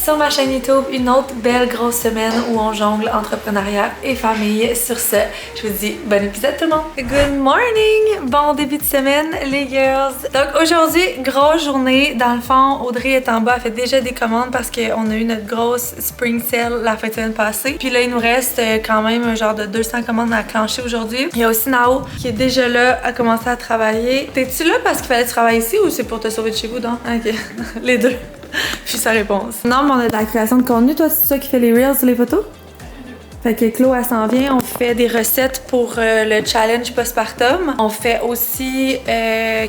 Sur ma chaîne YouTube, une autre belle grosse semaine où on jongle entrepreneuriat et famille. Sur ce, je vous dis bon épisode tout le monde! Good morning! Bon début de semaine les girls! Donc aujourd'hui, grosse journée. Dans le fond, Audrey est en bas, elle fait déjà des commandes parce qu'on a eu notre grosse spring sale la fin de semaine passée. Puis là, il nous reste quand même un genre de 200 commandes à clencher aujourd'hui. Il y a aussi Nao qui est déjà là à commencer à travailler. T'es-tu là parce qu'il fallait travailler ici ou c'est pour te sauver de chez vous, donc? Ok, les deux. Puis sa réponse. Non, mais on a de la création de contenu. Toi, c'est toi qui fais les reels sur les photos? Fait que Chloé, elle s'en vient. On fait des recettes pour le challenge postpartum. On fait aussi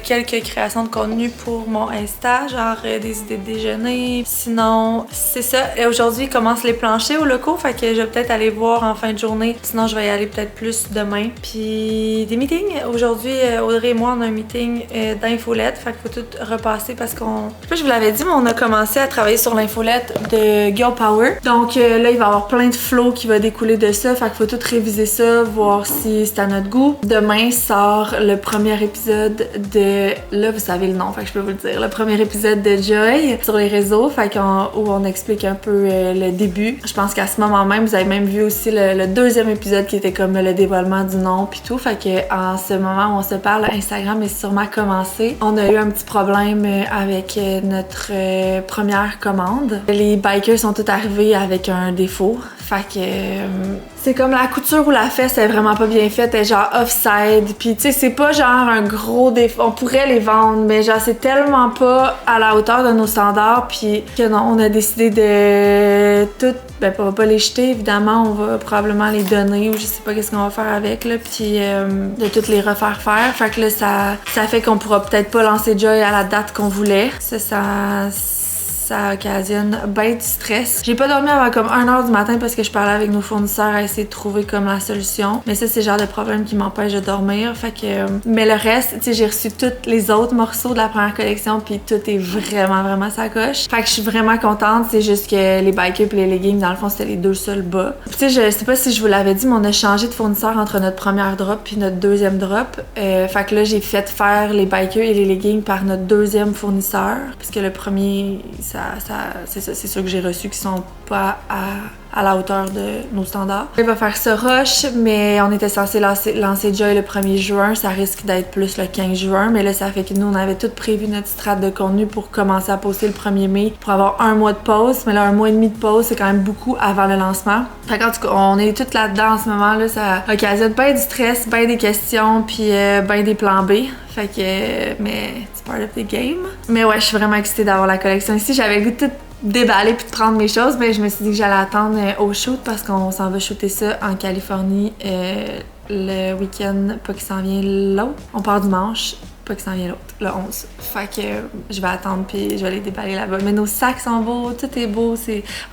quelques créations de contenu pour mon Insta, genre des idées de déjeuner. Sinon, c'est ça. Et aujourd'hui, commence les planchers au locaux. Fait que je vais peut-être aller voir en fin de journée. Sinon, je vais y aller peut-être plus demain. Puis des meetings. Aujourd'hui, Audrey et moi, on a un meeting d'infolette. Fait qu'il faut tout repasser parce qu'on... Je sais pas si je vous l'avais dit, mais on a commencé à travailler sur l'infolette de Girl Power. Donc là, il va y avoir plein de flow qui va découler de ça, fait qu'il faut tout réviser ça, voir si c'est à notre goût. Demain sort le premier épisode de... Là, vous savez le nom, fait que je peux vous le dire. Le premier épisode de Joy sur les réseaux, fait où on explique un peu le début. Je pense qu'à ce moment même, vous avez même vu aussi le deuxième épisode qui était comme le dévoilement du nom puis tout, fait que en ce moment où on se parle, Instagram est sûrement commencé. On a eu un petit problème avec notre première commande. Les bikers sont tous arrivés avec un défaut, fait que c'est comme la couture ou la fesse est vraiment pas bien faite, elle est genre offside, puis tu sais c'est pas genre un gros défaut, on pourrait les vendre, mais genre c'est tellement pas à la hauteur de nos standards, puis que non, on a décidé de tout, ben on va pas les jeter évidemment, on va probablement les donner ou je sais pas qu'est-ce qu'on va faire avec là, puis de toutes les refaire faire, fait que là ça fait qu'on pourra peut-être pas lancer Joy à la date qu'on voulait, ça occasionne ben du stress. J'ai pas dormi avant comme 1h du matin parce que je parlais avec nos fournisseurs à essayer de trouver comme la solution. Mais ça, c'est le genre de problème qui m'empêche de dormir. Fait que... Mais le reste, tu sais, j'ai reçu tous les autres morceaux de la première collection puis tout est vraiment sa coche. Fait que je suis vraiment contente. C'est juste que les bikers et les leggings, dans le fond, c'était les deux seuls bas. Tu sais, je sais pas si je vous l'avais dit, mais on a changé de fournisseur entre notre première drop puis notre deuxième drop. Fait que là, j'ai fait faire les bikers et les leggings par notre deuxième fournisseur. Parce que le premier... c'est sûr que j'ai reçu qui sont pas à la hauteur de nos standards. Il va faire ça rush, mais on était censé lancer Joy le 1er juin, ça risque d'être plus le 15 juin, mais là ça fait que nous on avait tout prévu notre strate de contenu pour commencer à poster le 1er mai pour avoir un mois de pause, mais là un mois et demi de pause c'est quand même beaucoup avant le lancement. Fait qu'en tout cas on est toutes là-dedans en ce moment, là ça occasionne ben du stress, ben des questions, puis ben des plans B. Fait que, mais c'est part of the game. Mais ouais, je suis vraiment excitée d'avoir la collection ici. J'avais le goût de tout déballer puis de prendre mes choses, mais je me suis dit que j'allais attendre au shoot parce qu'on s'en va shooter ça en Californie le week-end, pas qui s'en vient l'autre. On part dimanche, pas qui s'en vient l'autre, le 11. Fait que je vais attendre puis je vais les déballer là-bas. Mais nos sacs sont beaux, tout est beau.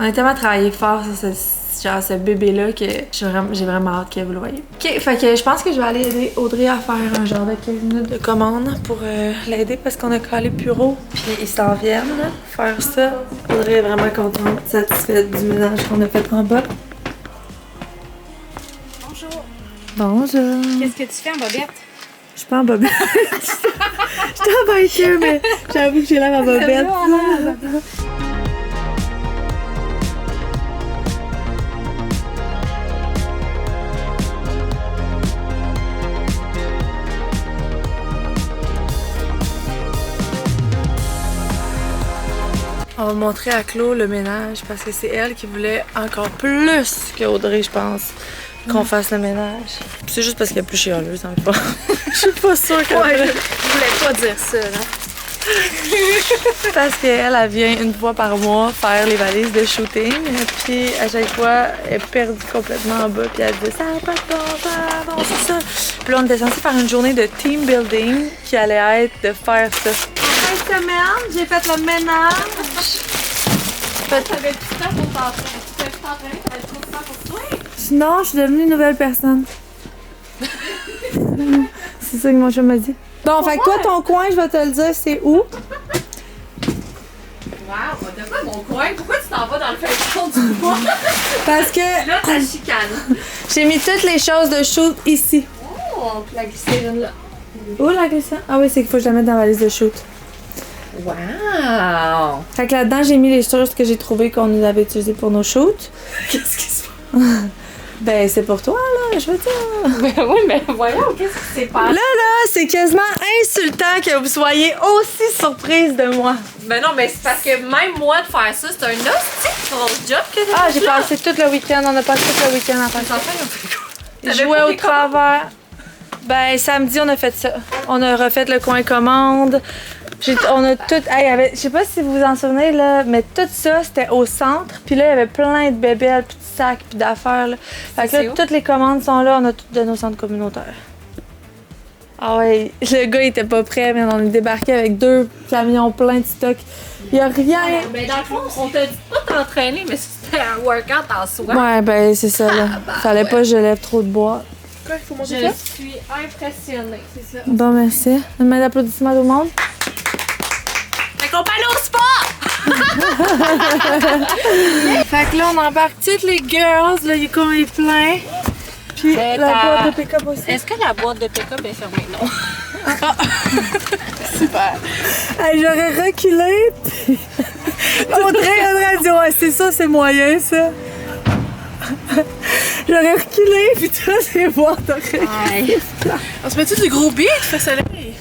On a tellement travaillé fort sur ce bébé-là que j'ai vraiment hâte que vous le voyez. Ok, fait que je pense que je vais aller aider Audrey à faire un genre de 15 minutes de commande pour l'aider parce qu'on a collé bureau puis ils s'en viennent faire ça. Audrey est vraiment contente, satisfaite du ménage qu'on a fait en bas. Bonjour. Bonjour. Qu'est-ce que tu fais en bobette? Je suis pas en bobette. Je suis en biker, mais j'avoue que j'ai l'air en bobette. On va montrer à Chloé le ménage parce que c'est elle qui voulait encore plus qu'Audrey, je pense, qu'on fasse le ménage. C'est juste parce qu'elle est plus chialeuse dans le fond. Je suis pas sûre qu'elle je voulais pas dire ça, là. Parce qu'elle, elle vient une fois par mois faire les valises de shooting. Puis à chaque fois, elle est perdue complètement en bas. Puis elle dit ça n'a pas de bon sens, bon, c'est ça. Puis là, on était censé faire une journée de team building qui allait être de faire ça. En fin de semaine, j'ai fait le ménage. T'avais plus de temps pour t'entraîner. Tu t'avais t'entraîner, t'avais trop de temps pour toi. Non, je suis devenue une nouvelle personne. C'est ça que mon chum m'a dit. Bon, fait que toi, ton coin, je vais te le dire, c'est où? Wow, t'as pas mon coin. Pourquoi tu t'en vas dans le fin fond du coin? Parce que Là, t'as chicane. j'ai mis toutes les choses de shoot ici. Oh, puis la glycérine là. Où la glycérine? Ah oui, c'est qu'il faut que je la mette dans la valise de shoot. Wow! Fait que là-dedans, j'ai mis les choses que j'ai trouvées qu'on nous avait utilisées pour nos shoots. Qu'est-ce qui se passe? Ben, c'est pour toi, là, je veux dire. Ben oui, mais voyons, qu'est-ce qui s'est passé? Là, c'est quasiment insultant que vous soyez aussi surprise de moi. Ben non, mais c'est parce que même moi de faire ça, c'est un hostie gros job que t'as Ah, fait j'ai là. passé tout le week-end. On a passé tout le week-end à faire Les ça. enfants, ils ont fait quoi? Je T'avais jouais pas au des commandes? travers. Ben, samedi, on a fait ça. On a refait le coin commande. On a tout. Je sais pas si vous vous en souvenez, là, mais tout ça, c'était au centre. Puis là, il y avait plein de bébelles, puis de sacs, puis d'affaires. Là. Fait que C'est là, où? toutes les commandes sont là. On a tout donné au centre communautaire. Ah ouais, le gars, il était pas prêt, mais on est débarqué avec 2 camions pleins de stock. Il y a rien. Mais dans le fond, on t'a dit pas t'entraîner, mais c'était un workout en soi. Ouais, ben, c'est ça, là. Fallait pas que je lève trop de bois. Je suis impressionnée, c'est ça. Bon, merci. Une main d'applaudissement au monde. Fait qu'on peut aller au spa! Fait que là, on embarque toutes les girls, là, il est plein. Puis C'est la ta- boîte de pick-up aussi. Est-ce que la boîte de pick-up est fermée? Non. Super. Hey, j'aurais reculé, puis Audrey a dit, ouais, c'est ça, c'est moyen, ça. J'aurais reculé, puis toi, c'est voir, t'aurais... On se met tous des gros beats, il fait soleil.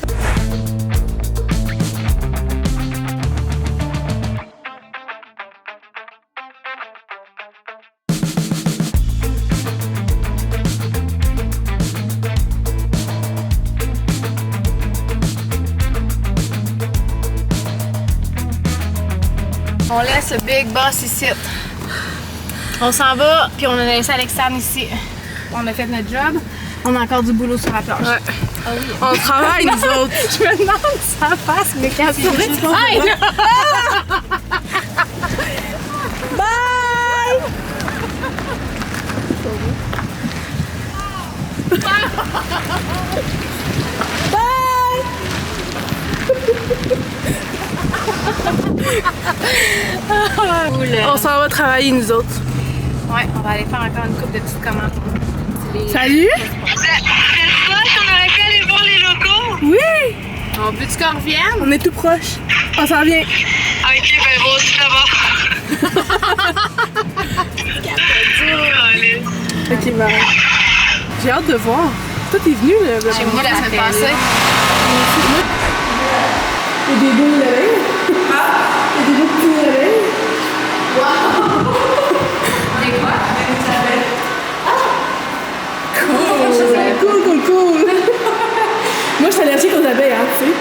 On laisse le Big Boss ici. On s'en va, puis on a laissé Alexandre ici. On a fait notre job. On a encore du boulot sur la planche. Ouais. Ah oui. On travaille, nous autres. Je me demande si ça passe, mais quand tu travailles, là. Bye! Bye! On s'en va travailler, nous autres. Ouais, on va aller faire encore une couple de petites commandes. Salut! On aurait pu aller voir les locaux. Oui! On veut-tu qu'on revienne? On est tout proche. On s'en vient. Ah, ok, ben moi aussi là-bas. Allez. Ok, bye. J'ai hâte de voir. Toi, t'es venu, là. J'ai venu la semaine passée. Il y a des beaux oreilles. Il y a des beaux petits oreilles. Cool. Moi, je suis allergique aux abeilles, hein, tu sais.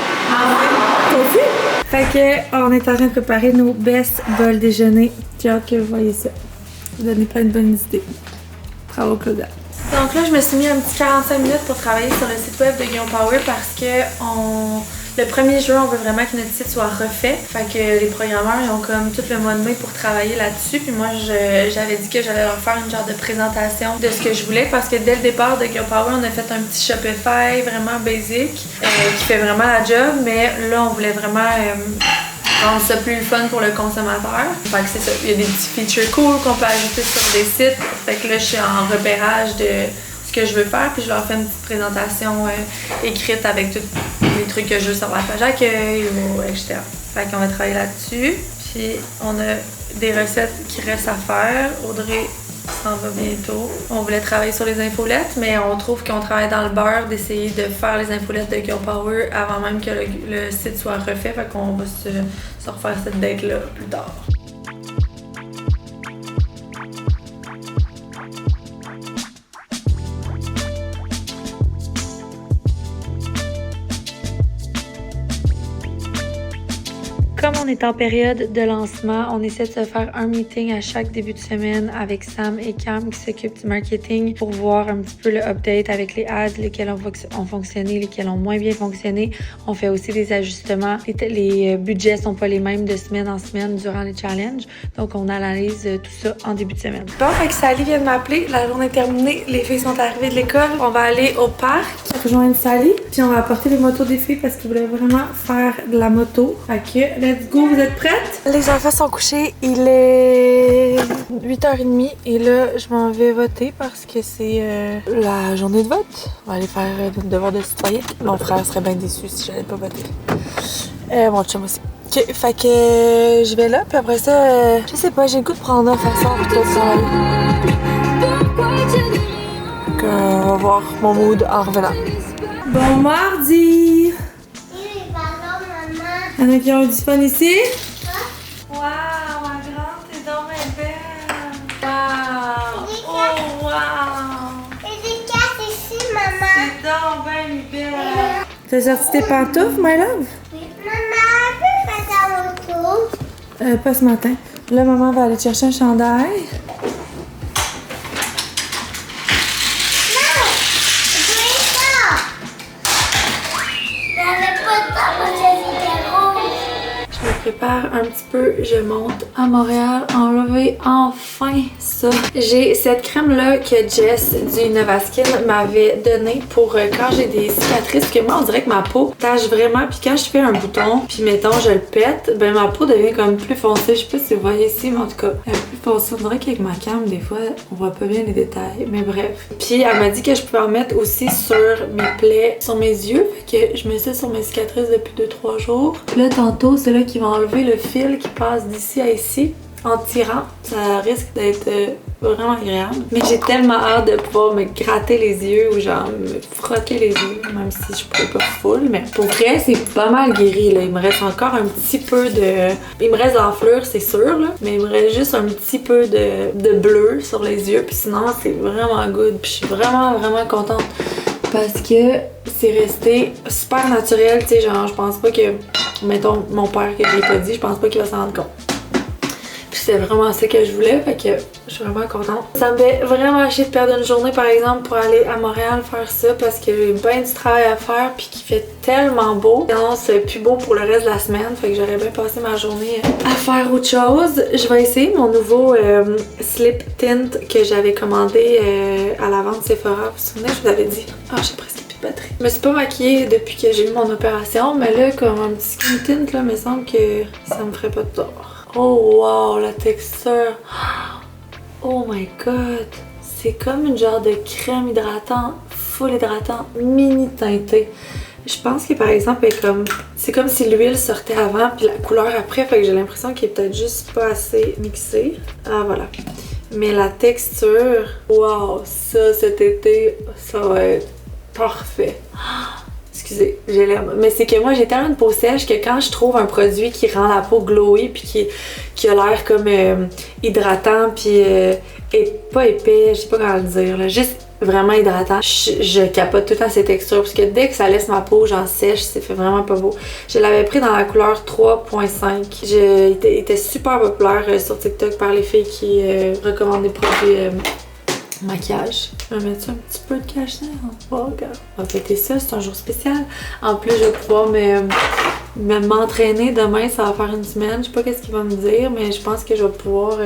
Toi aussi? Fait que, on est en train de préparer nos best bol déjeuner. J'ai hâte que vous voyez ça. Vous donnez plein de bonnes idées. Bravo, Claudia. Donc là, je me suis mis un petit 45 minutes pour travailler sur le site web de Guillaume Power parce que le 1er juin, on veut vraiment que notre site soit refait. Fait que les programmeurs, ils ont comme tout le mois de mai pour travailler là-dessus. Puis moi, j'avais dit que j'allais leur faire une genre de présentation de ce que je voulais parce que dès le départ de Guillaume Power, on a fait un petit Shopify vraiment basic qui fait vraiment la job. Mais là, on voulait vraiment rendre ça plus fun pour le consommateur. Fait que c'est ça. Il y a des petits features cool qu'on peut ajouter sur des sites. Fait que là, je suis en repérage de ce que je veux faire, puis je leur fais une petite présentation écrite avec tous les trucs que je veux sur la page d'accueil ou etc. Fait qu'on va travailler là-dessus. Puis on a des recettes qui restent à faire. Audrey s'en va bientôt. On voulait travailler sur les infolettes, mais on trouve qu'on travaille dans le beurre d'essayer de faire les infolettes de Girl Power avant même que le site soit refait. Fait qu'on va se refaire cette date-là plus tard. Comme on est en période de lancement, on essaie de se faire un meeting à chaque début de semaine avec Sam et Cam qui s'occupent du marketing pour voir un petit peu le update avec les ads, lesquels ont fonctionné, lesquels ont moins bien fonctionné. On fait aussi des ajustements. Les budgets sont pas les mêmes de semaine en semaine durant les challenges. Donc, on analyse tout ça en début de semaine. Bon, fait que Sally vient de m'appeler. La journée est terminée. Les filles sont arrivées de l'école. On va aller au parc rejoindre Sally. Puis on va apporter les motos des filles parce qu'ils voulaient vraiment faire de la moto. Fait que, let's go. Vous êtes prêtes? Les enfants sont couchés. Il est 8h30 et là, je m'en vais voter parce que c'est la journée de vote. On va aller faire notre devoir de citoyen. Mon frère serait bien déçu si j'allais pas voter. Mon chum aussi. Ok, fait que je vais là, puis après ça, je sais pas, j'ai le goût de prendre un façon pour tout le travail. Donc, on va voir mon mood en revenant. Bon mardi! Pardon, maman. Il y en a qui ont du fun ici? Waouh, ma grande, t'es donc belle! Waouh! Oh, waouh! Il y a des cartes ici, maman. C'est donc bien belle! T'as sorti tes pantoufles, my love? Maman, peux faire ta moto? Pas ce matin. Là, maman va aller chercher un chandail. Je me prépare un petit peu, je monte à Montréal, enlever enfin ça. J'ai cette crème-là que Jess du Novaskin m'avait donnée pour quand j'ai des cicatrices, parce que moi on dirait que ma peau tache vraiment, puis quand je fais un bouton, puis mettons je le pète, ben ma peau devient comme plus foncée. Je sais pas si vous voyez ici, mais en tout cas, elle est plus foncée. On dirait qu'avec ma cam, des fois, on voit pas bien les détails, mais bref. Puis elle m'a dit que je pouvais en mettre aussi sur mes plaies, sur mes yeux, fait que je mets ça sur mes cicatrices depuis 2-3 jours. Puis là, tantôt, c'est là qu'ils vont enlever le fil qui passe d'ici à ici. En tirant, ça risque d'être vraiment agréable. Mais j'ai tellement hâte de pouvoir me gratter les yeux ou genre me frotter les yeux, même si je pourrais pas full. Mais pour vrai, c'est pas mal guéri là. Il me reste encore un petit peu de... Il me reste l'enflure, c'est sûr là. Mais il me reste juste un petit peu de bleu sur les yeux. Puis sinon, c'est vraiment good. Puis je suis vraiment contente. Parce que c'est resté super naturel. Tu sais, genre, je pense pas que... Mettons, mon père que je l'ai pas dit, je pense pas qu'il va s'en rendre compte. Puis c'est vraiment ça que je voulais, fait que je suis vraiment contente. Ça me fait vraiment chier de perdre une journée par exemple pour aller à Montréal faire ça parce que j'ai bien du travail à faire puis qu'il fait tellement beau. Sinon c'est plus beau pour le reste de la semaine, fait que j'aurais bien passé ma journée à faire autre chose. Je vais essayer mon nouveau slip tint que j'avais commandé à la vente Sephora. Vous vous souvenez, je vous avais dit. Ah, j'ai presque plus de batterie. Je me suis pas maquillée depuis que j'ai eu mon opération, mais là comme un petit skin tint là, me semble que ça me ferait pas de tort. Oh wow, la texture! Oh my god! C'est comme une genre de crème hydratante, full hydratante, mini teintée. Je pense que par exemple, c'est comme si l'huile sortait avant puis la couleur après, fait que j'ai l'impression qu'il est peut-être juste pas assez mixé. Ah voilà. Mais la texture, wow, ça cet été, ça va être parfait. Excusez, je l'aime. Mais c'est que moi, j'ai tellement de peau sèche que quand je trouve un produit qui rend la peau glowy puis qui a l'air comme hydratant puis et pas épais, je sais pas comment le dire, là, juste vraiment hydratant, je capote tout le temps ces textures parce que dès que ça laisse ma peau genre sèche, ça fait vraiment pas beau. Je l'avais pris dans la couleur 3.5. Il était super populaire sur TikTok par les filles qui recommandent des produits maquillage. Je vais mettre un petit peu de cachet. Oh, regarde. On va fêter ça, c'est un jour spécial. En plus, je vais pouvoir m'entraîner demain, ça va faire une semaine. Je sais pas qu'est-ce qu'il va me dire, mais je pense que je vais pouvoir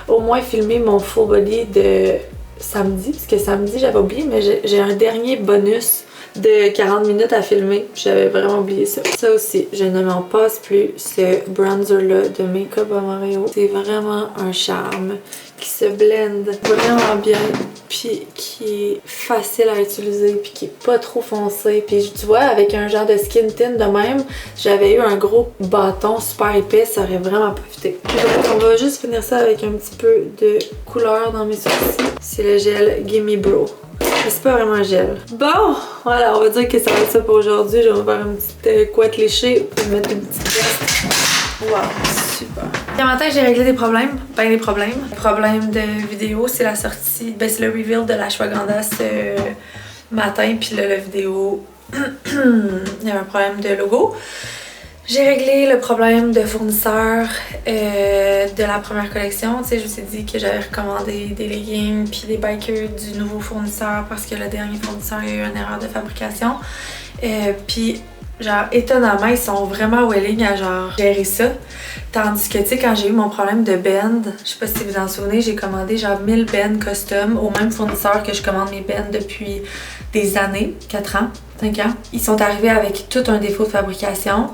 au moins filmer mon full body de samedi. Parce que samedi, j'avais oublié, mais j'ai un dernier bonus de 40 minutes à filmer. J'avais vraiment oublié ça. Ça aussi, je ne m'en passe plus. Ce bronzer-là de Make-up by Mario, c'est vraiment un charme qui se blende vraiment bien, puis qui est facile à utiliser, puis qui est pas trop foncé. Puis tu vois, avec un genre de skin tint de même, j'avais eu un gros bâton super épais, ça aurait vraiment profité. Puis bref, on va juste finir ça avec un petit peu de couleur dans mes sourcils. C'est le gel Gimme Bro. Mais c'est pas vraiment un gel. Bon, voilà, on va dire que ça va être ça pour aujourd'hui. Je vais me faire une petite couette léchée pour mettre une petite veste. Wow, super. Ce matin, j'ai réglé des problèmes. Ben des problèmes. Le problème de vidéo, c'est la sortie, ben c'est le reveal de l'ashwagandha ce matin. Puis là, la vidéo, il y avait un problème de logo. J'ai réglé le problème de fournisseur de la première collection. Tu sais, je vous ai dit que j'avais recommandé des leggings puis des bikers du nouveau fournisseur parce que le dernier fournisseur a eu une erreur de fabrication. Puis genre, étonnamment, ils sont vraiment willing à genre gérer ça. Tandis que, tu sais, quand j'ai eu mon problème de bend, je sais pas si vous en souvenez, j'ai commandé genre 1000 bends custom au même fournisseur que je commande mes bends depuis des années, 4 ans, 5 ans. Ils sont arrivés avec tout un défaut de fabrication.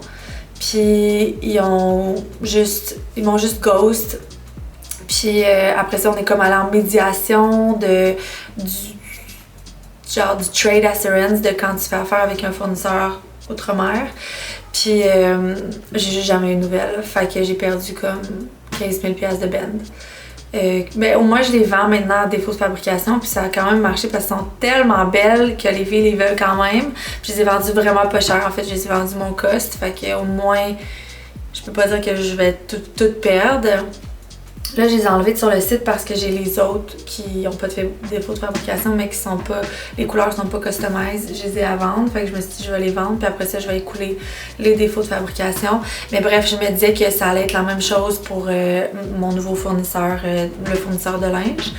Puis ils m'ont juste ghost. Puis après ça, on est comme allé en médiation du trade assurance de quand tu fais affaire avec un fournisseur outre-mer. Puis j'ai juste jamais eu de nouvelles. Fait que j'ai perdu comme 15 000 $ de bend. Mais au moins je les vends maintenant à défaut de fabrication, puis ça a quand même marché parce qu'elles sont tellement belles que les filles les veulent quand même. Puis je les ai vendues vraiment pas cher, en fait je les ai vendues mon cost, fait que au moins je peux pas dire que je vais tout perdre. Là je les ai enlevées sur le site parce que j'ai les autres qui ont pas de défaut de fabrication mais qui sont pas, les couleurs sont pas customisées, je les ai à vendre, fait que je me suis dit je vais les vendre puis après ça je vais écouler les défauts de fabrication. Mais bref, je me disais que ça allait être la même chose pour mon nouveau fournisseur, le fournisseur de linge.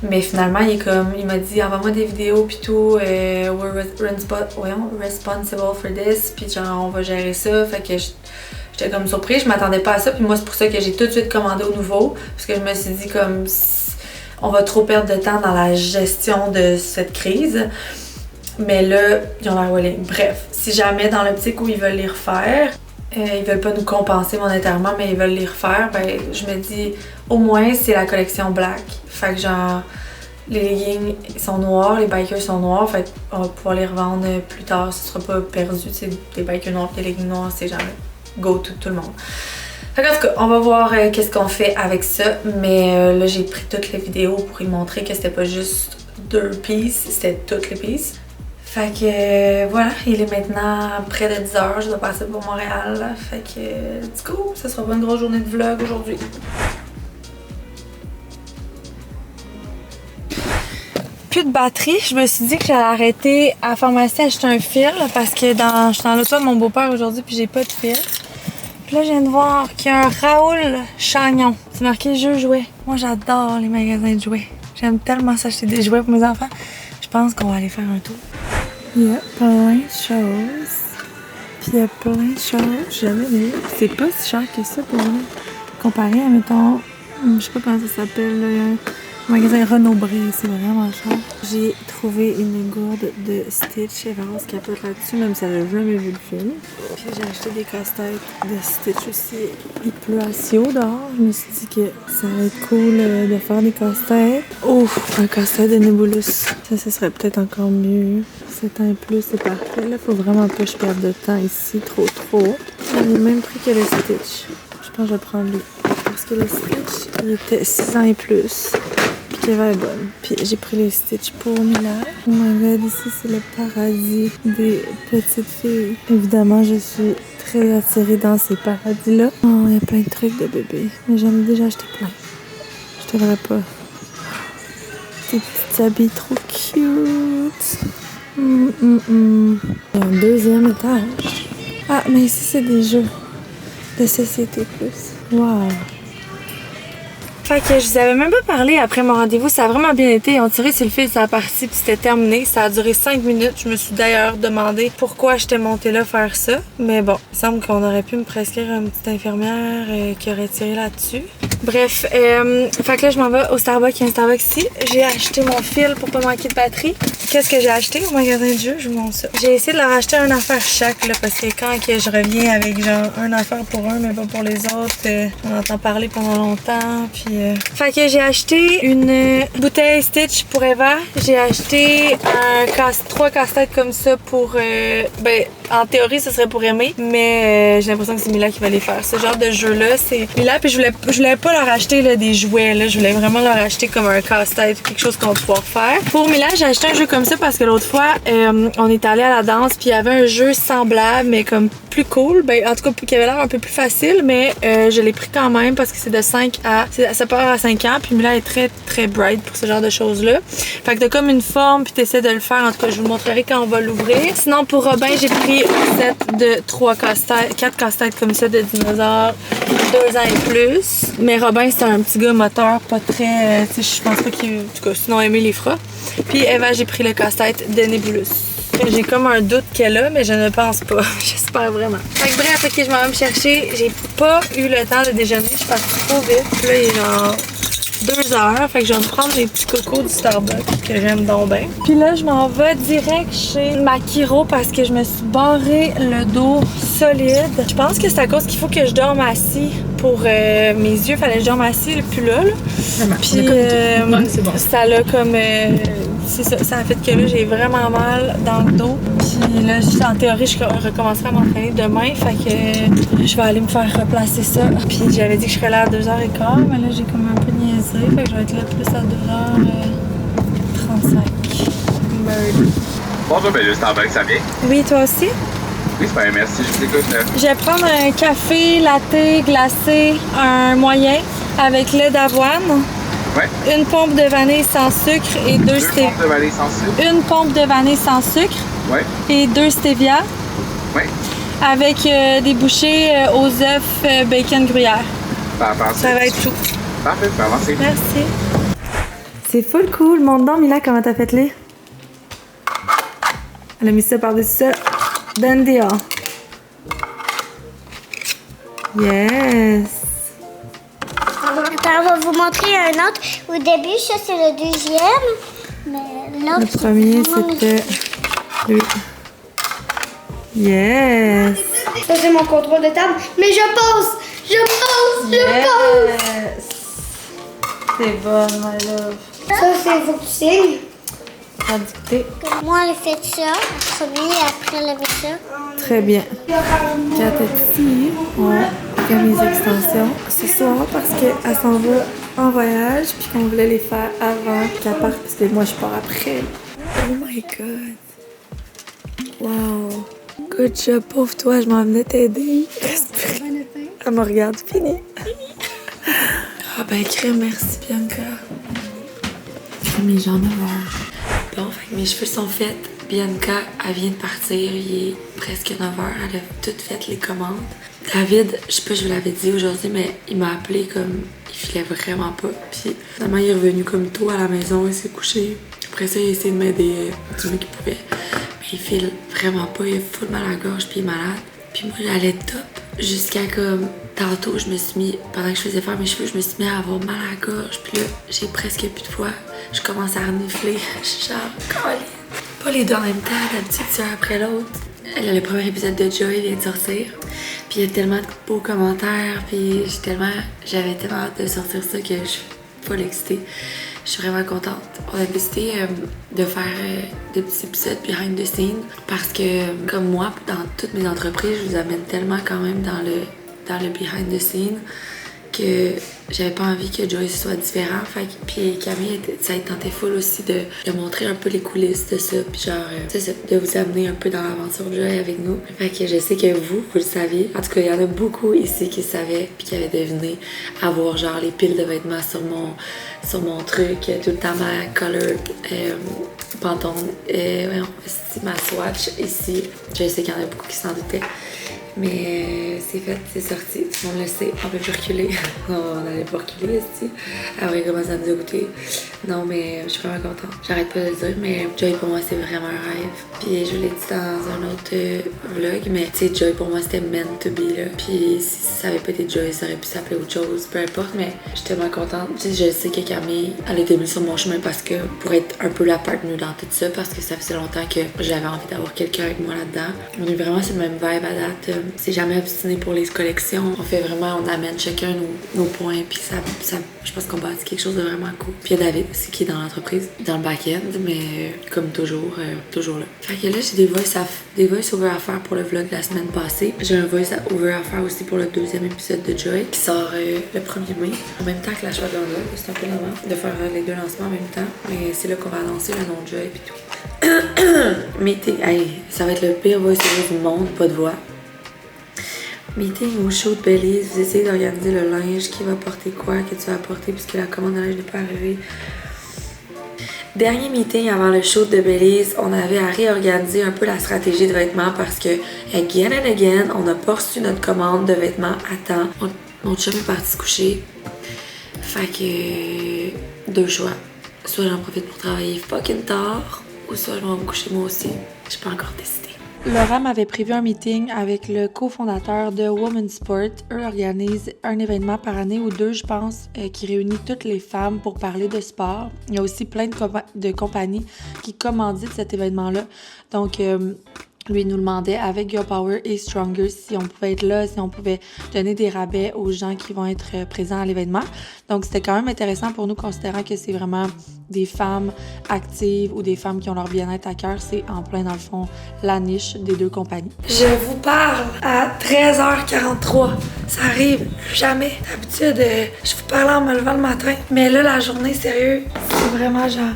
Mais finalement il m'a dit envoie-moi des vidéos pis tout, we're responsible for this, puis genre on va gérer ça, fait que j'étais comme surprise, je m'attendais pas à ça, puis moi c'est pour ça que j'ai tout de suite commandé au nouveau, parce que je me suis dit comme on va trop perdre de temps dans la gestion de cette crise. Mais là, ils ont l'air willing. Bref, si jamais dans l'optique où ils veulent les refaire, ils veulent pas nous compenser monétairement, mais ils veulent les refaire, ben je me dis au moins c'est la collection black. Fait que genre les leggings sont noirs, les bikers sont noirs, fait qu'on va pouvoir les revendre plus tard, ce sera pas perdu, tu sais, des bikers noirs et des leggings noirs, c'est jamais go to tout le monde. Fait en tout cas, on va voir qu'est-ce qu'on fait avec ça, mais là j'ai pris toutes les vidéos pour y montrer que c'était pas juste 2 pieces, c'était toutes les pieces. Fait que voilà, il est maintenant près de 10 h, je dois passer pour Montréal, fait que let's go, ça sera pas une grosse journée de vlog aujourd'hui. Plus de batterie, je me suis dit que j'allais arrêter à la pharmacie acheter un fil parce que je suis dans l'auto de mon beau-père aujourd'hui puis j'ai pas de fil. Puis là, je viens de voir qu'il y a un Raoul Chagnon. C'est marqué jeux jouets. Moi, j'adore les magasins de jouets. J'aime tellement s'acheter des jouets pour mes enfants. Je pense qu'on va aller faire un tour. Il y a plein de choses. Puis il y a plein de choses. J'avais vu. C'est pas si cher que ça pour nous. Comparé à, mettons, je sais pas comment ça s'appelle, le magasin Renaud-Bré, c'est vraiment cher. J'ai trouvé une gourde de Stitch. Evarose capote là-dessus, même si elle n'a jamais vu le film. Puis j'ai acheté des casse-têtes de Stitch aussi. Il pleut assez haut dehors. Je me suis dit que ça va être cool de faire des casse-têtes. Ouf, un casse-tête de Nebulous. Ça serait peut-être encore mieux. 7 ans et plus, c'est parfait. Là, faut vraiment pas que je perde de temps ici, trop. Il est le même prix que le Stitch. Je pense que je vais prendre lui. Parce que le Stitch, il était 6 ans et plus. Puis Eva est bonne. Puis j'ai pris les Stitch pour Mila. Oh my god, ici c'est le paradis des petites filles. Évidemment, je suis très attirée dans ces paradis-là. Oh, il y a plein de trucs de bébé. Mais j'en ai déjà acheté plein. Je devrais pas. Des petites habits trop cute. Il y a un deuxième étage. Ah, mais ici c'est des jeux de société plus. Wow. Fait que je vous avais même pas parlé après mon rendez-vous, ça a vraiment bien été. Ils ont tiré sur le fil, ça a parti puis c'était terminé. Ça a duré 5 minutes. Je me suis d'ailleurs demandé pourquoi j'étais montée là faire ça. Mais bon, il semble qu'on aurait pu me prescrire une petite infirmière qui aurait tiré là-dessus. Bref, fait que là je m'en vais au Starbucks, il y a un Starbucks ici. J'ai acheté mon fil pour pas manquer de batterie. Qu'est-ce que j'ai acheté au magasin de jeux? Je vous montre ça. J'ai essayé de leur acheter une affaire chaque là, parce que quand que je reviens avec genre une affaire pour un mais pas pour les autres, on entend parler pendant longtemps. Puis fait que j'ai acheté une bouteille Stitch pour Eva. J'ai acheté 3 casse-têtes comme ça pour ben en théorie ce serait pour Aimé, mais j'ai l'impression que c'est Mila qui va les faire. Ce genre de jeu là, c'est Mila, puis je voulais pas leur acheter là, des jouets là, je voulais vraiment leur acheter comme un casse-tête, quelque chose qu'on va pouvoir faire. Pour Mila, j'ai acheté un jeu comme comme ça parce que l'autre fois, on est allé à la danse puis il y avait un jeu semblable mais comme plus cool. Ben, en tout cas, qui avait l'air un peu plus facile, mais je l'ai pris quand même parce que c'est de 5 à... Ça part à 5 ans puis Mila est très, très bright pour ce genre de choses-là. Fait que t'as comme une forme puis t'essaies de le faire. En tout cas, je vous montrerai quand on va l'ouvrir. Sinon, pour Robin, j'ai pris un set de 4 casse-têtes comme ça de dinosaures, 2 ans et plus. Mais Robin, c'est un petit gars moteur, pas très... tu sais, je pense pas qu'il... En tout cas, sinon, Aimé les fera. Puis Eva, j'ai pris le casse-tête de Nebulus. J'ai comme un doute qu'elle a, mais je ne pense pas. J'espère vraiment. Fait que bref, ok, je m'en vais me chercher. J'ai pas eu le temps de déjeuner. Je suis partie trop vite. Puis là, il est genre 2 heures. Fait que je vais me prendre des petits cocos du Starbucks que j'aime donc bien. Puis là, je m'en vais direct chez ma chiro parce que je me suis barré le dos solide. Je pense que c'est à cause qu'il faut que je dorme assis pour mes yeux. Fallait que je dorme assis, puis là. Puis c'est bon. ça l'a comme... c'est ça, ça a fait que là, j'ai vraiment mal dans le dos. Puis là, en théorie, je recommencerai à m'entraîner demain. Fait que je vais aller me faire replacer ça. Puis j'avais dit que je serais là à 2h15, mais là, j'ai comme un peu niaisé. Fait que je vais être là plus à 2h35. Bird. Bonjour, ben le Starbucks, ça vient? Oui, toi aussi? Oui, c'est bien, merci, je vous écoute. Je vais prendre un café latte glacé, un moyen, avec lait d'avoine. Ouais. Une pompe de vanille sans sucre et 2 stevia. pompes de vanille sans sucre? Une pompe de vanille sans sucre Ouais. et 2 stevia. Ouais. Avec des bouchées aux œufs bacon gruyère. Ça va être tout. Parfait, tu peux avancer. Merci. C'est full cool. Monte donc, Mila, comment t'as fait les? Elle a mis ça par-dessus ça. Donne dehors. Yes. Attends, on va vous montrer un autre. Au début, ça c'est le deuxième. Mais l'autre, Le premier, c'était lui. Yes. ça c'est mon contrôle de table. Mais je pose! Yes. C'est bon, my love. Ça c'est faut que tu signes. À dicter. Moi, j'ai fait ça. Premier, après, elle a fait ça. Très bien. Kat est ici. On fait mes extensions ce soir parce qu'elle s'en va en voyage puis qu'on voulait les faire avant qu'elle parte parce que moi je pars après. Oh my god. Wow. Good job, pauvre toi, je m'en venais t'aider. Respire. Elle me regarde, fini. Ah ben crème, merci Bianca. Mes jambes Bon, fait que mes cheveux sont faits. Bianca, elle vient de partir, il est presque 9h, elle a toutes fait les commandes. David, je sais pas, je vous l'avais dit aujourd'hui, mais il m'a appelé comme il filait vraiment pas. Puis finalement, il est revenu comme tôt à la maison, il s'est couché. Après ça, il a essayé de m'aider du mieux qu'il pouvait. Mais il file vraiment pas, il a full mal à la gorge, puis il est malade. Puis moi, j'allais top jusqu'à comme tantôt, je me suis mis, pendant que je faisais faire mes cheveux, je me suis mis à avoir mal à la gorge. Puis là, j'ai presque plus de voix. Je commence à renifler. Je suis genre, Colin. Pas les deux en même temps, d'habitude, c'est un après l'autre. Le premier épisode de Joy vient de sortir. Puis il y a tellement de beaux commentaires. Puis j'avais tellement hâte de sortir ça que je suis full excitée. Je suis vraiment contente. On a décidé de faire des petits épisodes behind the scenes parce que, comme moi, dans toutes mes entreprises, je vous amène tellement quand même dans le behind the scenes que j'avais pas envie que Joy soit différent. Fait que, puis Camille, ça a tenté full aussi de montrer un peu les coulisses de ça. Puis genre, de vous amener un peu dans l'aventure de Joy avec nous. Fait que je sais que vous le saviez. En tout cas, il y en a beaucoup ici qui savaient puis qui avaient deviné avoir genre les piles de vêtements sur mon truc, tout le temps ma color pantalon, ma swatch ici. Je sais qu'il y en a beaucoup qui s'en doutaient. Mais c'est fait, c'est sorti, tout le monde le sait, on peut plus reculer. On n'allait pas reculer ici. Après, comment ça nous a goûté? Non, mais je suis vraiment contente. J'arrête pas de le dire, mais Joy pour moi, c'est vraiment un rêve. Puis je l'ai dit dans un autre vlog, mais tu sais, Joy pour moi, c'était meant to be, là. Puis si ça avait pas été Joy, ça aurait pu s'appeler autre chose, peu importe, mais je suis tellement contente. Tu sais, je sais que Camille, elle a été mise sur mon chemin parce que pour être un peu la partenaire dans tout ça, parce que ça faisait longtemps que j'avais envie d'avoir quelqu'un avec moi là-dedans. On est vraiment sur le même vibe à date. C'est jamais obstiné pour les collections. On fait vraiment, on amène chacun nos points, puis ça, je pense qu'on bâtit quelque chose de vraiment cool. Puis il y a David aussi qui est dans l'entreprise, dans le back-end, mais comme toujours là. Fait que là, j'ai des voice-over à faire pour le vlog de la semaine passée. J'ai un voice-over à faire aussi pour le deuxième épisode de Joy, qui sort le 1er mai, en même temps que la choix de l'envoi. C'est un peu normal de faire les deux lancements en même temps, mais c'est là qu'on va annoncer le nom de Joy et tout. Meeting, hey, ça va être le pire voice-over du monde, pas de voix. Meeting au show de Belize, vous essayez d'organiser le linge, qui va porter quoi, que tu vas porter puisque la commande de linge n'est pas arrivée. Dernier meeting avant le show de Belize, on avait à réorganiser un peu la stratégie de vêtements parce que, again and again, on n'a pas reçu notre commande de vêtements à temps. Mon chum est parti se coucher. Fait que, deux choix. Soit j'en profite pour travailler fucking tard, ou soit je vais me coucher moi aussi. Je peux encore décider. Laura m'avait prévu un meeting avec le cofondateur de Women's Sport. Eux organisent un événement par année ou deux, je pense, qui réunit toutes les femmes pour parler de sport. Il y a aussi plein de compagnies qui commanditent cet événement-là. Donc, lui nous demandait avec Girl Power et Stronger si on pouvait être là, si on pouvait donner des rabais aux gens qui vont être présents à l'événement. Donc, c'était quand même intéressant pour nous, considérant que c'est vraiment des femmes actives ou des femmes qui ont leur bien-être à cœur. C'est en plein, dans le fond, la niche des deux compagnies. Je vous parle à 13h43. Ça arrive jamais. D'habitude, je vous parle en me levant le matin. Mais là, la journée, sérieux, c'est vraiment genre...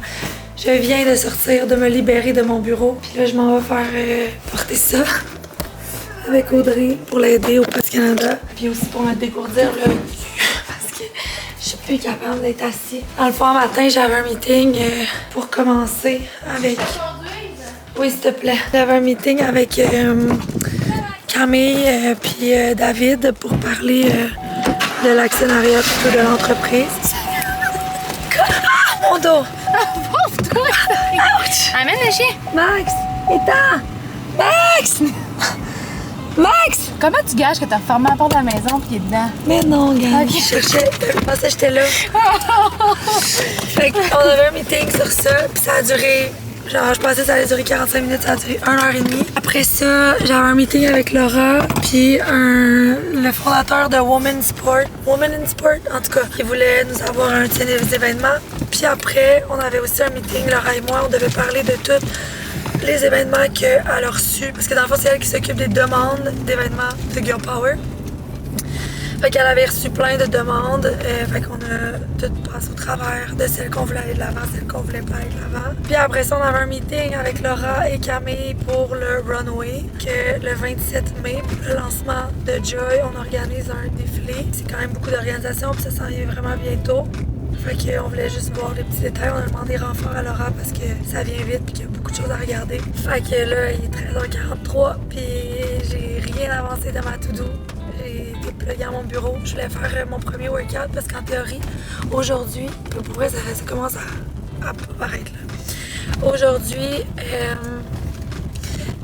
Je viens de sortir, de me libérer de mon bureau. Puis là, je m'en vais faire porter ça avec Audrey pour l'aider au Poste Canada. Puis aussi pour me dégourdir le cul parce que je suis plus capable d'être assis. Dans le fond, matin, j'avais un meeting pour commencer avec... Oui, s'il te plaît. J'avais un meeting avec Camille puis David pour parler de l'actionnariat plutôt de l'entreprise. Ah, mon dos! Ouch! Amène le chien! Max! Étant! Max! Max! Comment tu gages que t'as fermé la porte de la maison pis il est dedans? Mais non, gars, Okay. je pensais que j'étais là. Fait qu'on avait un meeting sur ça, puis ça a duré... Genre, je pensais que ça allait durer 45 minutes, ça a duré 1h30. Après ça, j'avais un meeting avec Laura, puis le fondateur de Women in Sport, en tout cas, qui voulait nous avoir un de des événements. Puis après, on avait aussi un meeting, Laura et moi, on devait parler de tous les événements qu'elle a reçus. Parce que dans le fond, c'est elle qui s'occupe des demandes d'événements de Girl Power. Fait qu'elle avait reçu plein de demandes, fait qu'on a tout passé au travers de celles qu'on voulait aller de l'avant, celles qu'on voulait pas aller de l'avant. Puis après ça, on avait un meeting avec Laura et Camille pour le Runway, que le 27 mai, pour le lancement de Joy, on organise un défilé. C'est quand même beaucoup d'organisation, puis ça s'en vient vraiment bientôt. Fait qu'on voulait juste voir les petits détails. On a demandé renfort à Laura parce que ça vient vite puis qu'il y a beaucoup de choses à regarder. Fait que là, il est 13h43 puis j'ai rien avancé dans ma to-do. J'ai été pluguée à mon bureau. Je voulais faire mon premier workout parce qu'en théorie, aujourd'hui, pour vrai, ça commence à paraître là. Aujourd'hui,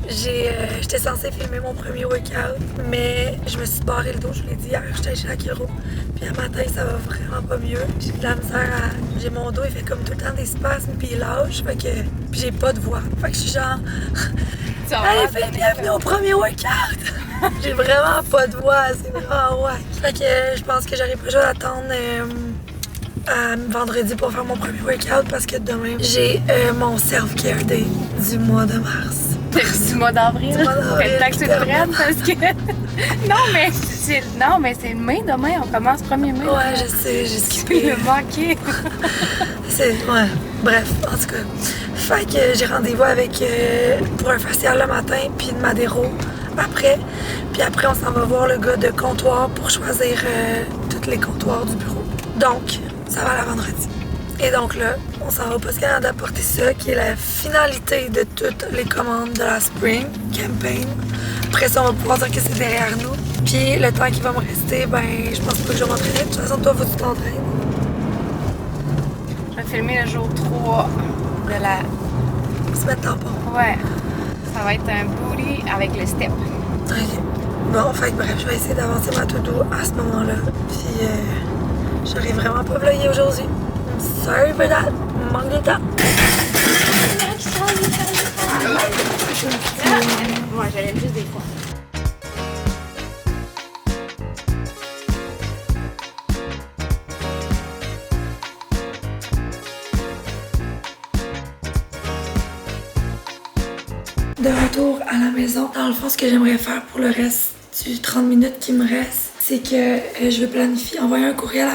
j'étais censée filmer mon premier workout, mais je me suis barré le dos, je vous l'ai dit hier, j'étais chez la chiro. Puis à matin, ça va vraiment pas mieux. J'ai de la misère j'ai mon dos, il fait comme tout le temps des spasmes, puis il lâche, fait que... Puis j'ai pas de voix. Fait que je suis genre... Allez, bienvenue au premier workout! J'ai vraiment pas de voix, c'est vraiment wack. Fait que je pense que j'aurais pas juste d'attendre à vendredi pour faire mon premier workout parce que demain, j'ai mon self-care day du mois de mars. Du mois d'avril. Fait le temps que tu te prennes parce que. Non, mais c'est mai demain, on commence 1er mai. Ouais, je sais, j'ai skippé. Il me manquait. Ouais, bref, en tout cas. Fait que j'ai rendez-vous avec pour un facial le matin, puis une Madero après. Puis après, on s'en va voir le gars de comptoir pour choisir tous les comptoirs du bureau. Donc, ça va la vendredi. Et donc là, on s'en va au Poste Canada porter ça, qui est la finalité de toutes les commandes de la Spring Campaign. Après ça, on va pouvoir dire que c'est derrière nous. Puis le temps qui va me rester, ben, je pense pas que je vais m'entraîner. De toute façon, toi, faut que tu t'entraînes. Je vais filmer le jour 3 de la... Semaine tampon. Ouais. Ça va être un booty avec le step. OK. Bon, fait que bref, je vais essayer d'avancer ma to-do à ce moment-là. Puis j'aurais vraiment pas vlogué aujourd'hui. Sorry for that. Manque de temps. Moi, j'allais juste des fois. De retour à la maison, dans le fond, ce que j'aimerais faire pour le reste du 30 minutes qui me reste, c'est que je veux envoyer un courriel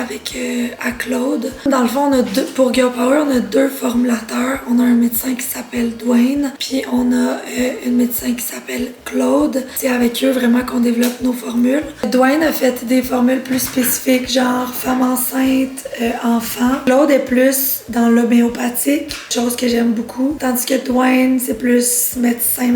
à Claude. Dans le fond, pour Girl Power, on a 2 formulateurs. On a un médecin qui s'appelle Dwayne, puis on a une médecin qui s'appelle Claude. C'est avec eux vraiment qu'on développe nos formules. Dwayne a fait des formules plus spécifiques, genre femme enceinte, enfant. Claude est plus dans l'homéopathique, chose que j'aime beaucoup. Tandis que Dwayne, c'est plus médecin.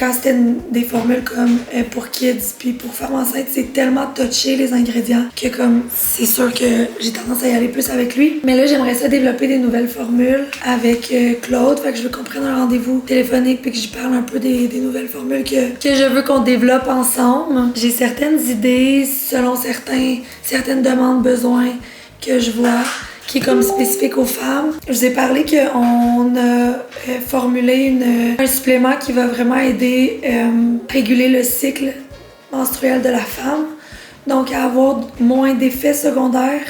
Quand c'était des formules comme pour kids puis pour femmes enceintes, c'est tellement touché les ingrédients que comme c'est sûr que j'ai tendance à y aller plus avec lui. Mais là, j'aimerais ça développer des nouvelles formules avec Claude. Fait que je veux qu'on prenne un rendez-vous téléphonique puis que j'y parle un peu des nouvelles formules que je veux qu'on développe ensemble. J'ai certaines idées selon certaines demandes, besoins que je vois qui est comme spécifique aux femmes. Je vous ai parlé qu'on a formulé un supplément qui va vraiment aider à réguler le cycle menstruel de la femme. Donc, à avoir moins d'effets secondaires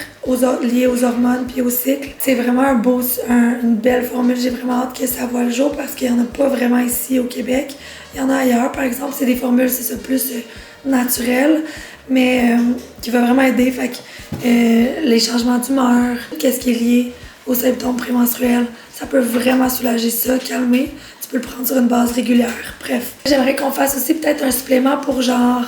liés aux hormones puis au cycle. C'est vraiment une belle formule. J'ai vraiment hâte que ça voit le jour parce qu'il n'y en a pas vraiment ici au Québec. Il y en a ailleurs, par exemple. C'est des formules, c'est ça, plus naturelles, mais qui va vraiment aider. Fait que les changements d'humeur, qu'est-ce qui est lié aux symptômes prémenstruels, ça peut vraiment soulager ça, calmer. Tu peux le prendre sur une base régulière. Bref. J'aimerais qu'on fasse aussi peut-être un supplément pour genre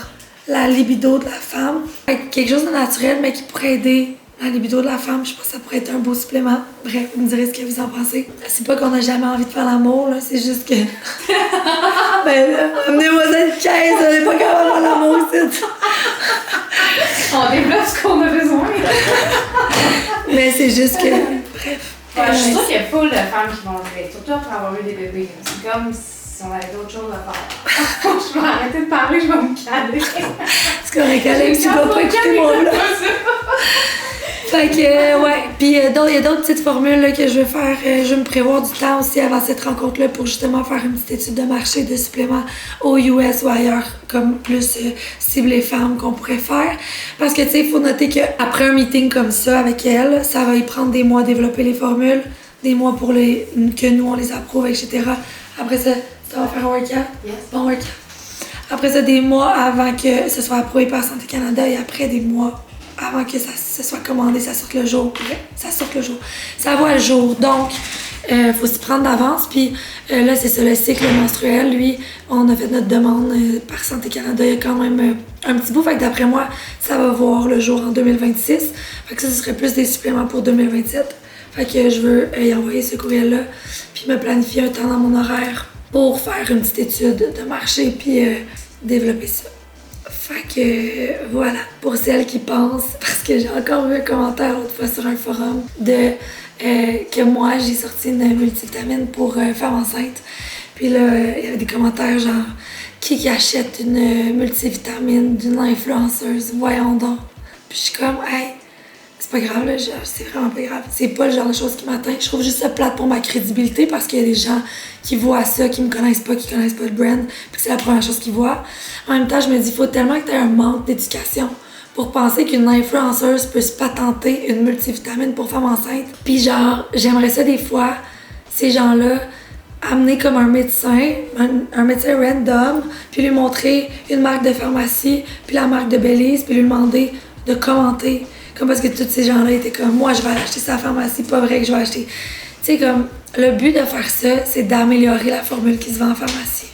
la libido de la femme. Quelque chose de naturel, mais qui pourrait aider la libido de la femme. Je pense que ça pourrait être un beau supplément. Bref, vous me direz ce que vous en pensez. C'est pas qu'on a jamais envie de faire l'amour, là. C'est juste que... ben là, amenez-moi cette caisse, on n'est pas capable de faire l'amour ici. On développe ce qu'on a besoin. Mais c'est juste que... Bref. Ouais, je suis sûre qu'il y a full de femmes qui vont le faire, surtout après avoir eu des bébés. C'est comme si on avait d'autres choses à faire. Je vais arrêter de parler, je vais me calmer. C'est correct, Alex, tu dois pas écouter mon vlog. Fait que, ouais. Puis il y a d'autres petites formules là, que je veux faire. Je vais me prévoir du temps aussi avant cette rencontre-là pour justement faire une petite étude de marché de suppléments aux US ou ailleurs, comme plus ciblé femmes qu'on pourrait faire. Parce que, tu sais, il faut noter qu'après un meeting comme ça avec elle, ça va y prendre des mois à développer les formules, des mois pour que nous, on les approuve, etc. Après ça va faire un workout. Yes. Bon workout. Après ça, des mois avant que ce soit approuvé par Santé Canada et après des mois avant que ça soit commandé, ça sorte le jour. Ça voit le jour. Donc, faut s'y prendre d'avance. Puis là, c'est ça, le cycle menstruel. Lui, on a fait notre demande par Santé Canada il y a quand même un petit bout. Fait que d'après moi, ça va voir le jour en 2026. Fait que ça, ce serait plus des suppléments pour 2027. Fait que je veux y envoyer ce courriel-là. Puis me planifier un temps dans mon horaire pour faire une petite étude de marché. Puis développer ça. Fait que voilà, pour celles qui pensent, parce que j'ai encore vu un commentaire l'autre fois sur un forum que moi j'ai sorti une multivitamine pour femme enceinte. Puis là, il y avait des commentaires genre qui achète une multivitamine d'une influenceuse, voyons donc. Puis je suis comme, hey, c'est pas grave, là, c'est vraiment pas grave. C'est pas le genre de choses qui m'atteint. Je trouve juste ça plate pour ma crédibilité parce qu'il y a des gens qui voient ça, qui me connaissent pas, qui connaissent pas le brand, puis c'est la première chose qu'ils voient. En même temps, je me dis, il faut tellement que tu aies un manque d'éducation pour penser qu'une influenceuse peut se patenter une multivitamine pour femme enceinte. Puis genre, j'aimerais ça des fois, ces gens-là, amener comme un médecin random, puis lui montrer une marque de pharmacie, puis la marque de Belize, puis lui demander de commenter. Comme parce que tous ces gens-là étaient comme, moi, je vais aller acheter ça à la pharmacie, pas vrai que je vais acheter. Tu sais, comme, le but de faire ça, c'est d'améliorer la formule qui se vend en pharmacie.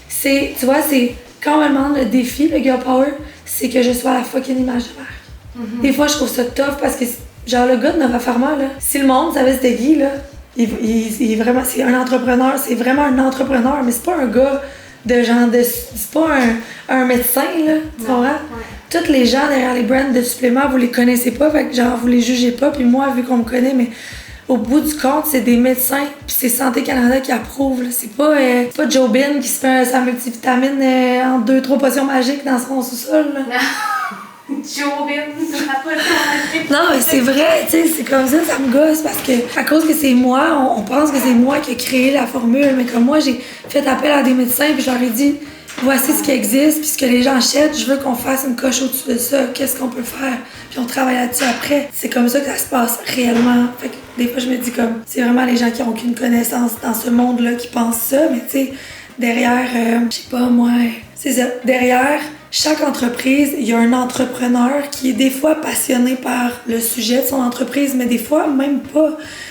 Tu vois, c'est quand on me demande le défi, le Girl Power, c'est que je sois la fucking image de marque. Des fois, je trouve ça tough parce que, genre, le gars de Nova Pharma, là, si le monde savait c'était Guy, là, il est vraiment, c'est un entrepreneur, c'est vraiment un entrepreneur, mais c'est pas un gars de genre c'est pas un médecin, là, tu comprends? Ouais. Tous les gens derrière les brands de suppléments, vous les connaissez pas, fait que genre, vous les jugez pas, puis moi, vu qu'on me connaît, mais au bout du compte, c'est des médecins, puis c'est Santé Canada qui approuve, là. C'est pas Joe Bin qui se fait sa multivitamine en 2-3 potions magiques dans son sous-sol, là. Joe Bin, ça n'a pas le Non, mais c'est vrai, tu sais, c'est comme ça me gosse, parce que à cause que c'est moi, on pense que c'est moi qui ai créé la formule, mais comme moi, j'ai fait appel à des médecins, puis je leur ai dit, voici ce qui existe, puis ce que les gens achètent, je veux qu'on fasse une coche au-dessus de ça, qu'est-ce qu'on peut faire, puis on travaille là-dessus après. C'est comme ça que ça se passe réellement. Fait que des fois, je me dis comme, c'est vraiment les gens qui ont aucune connaissance dans ce monde-là qui pensent ça, mais tu sais, derrière, je sais pas moi, c'est ça, derrière chaque entreprise, il y a un entrepreneur qui est des fois passionné par le sujet de son entreprise, mais des fois même pas.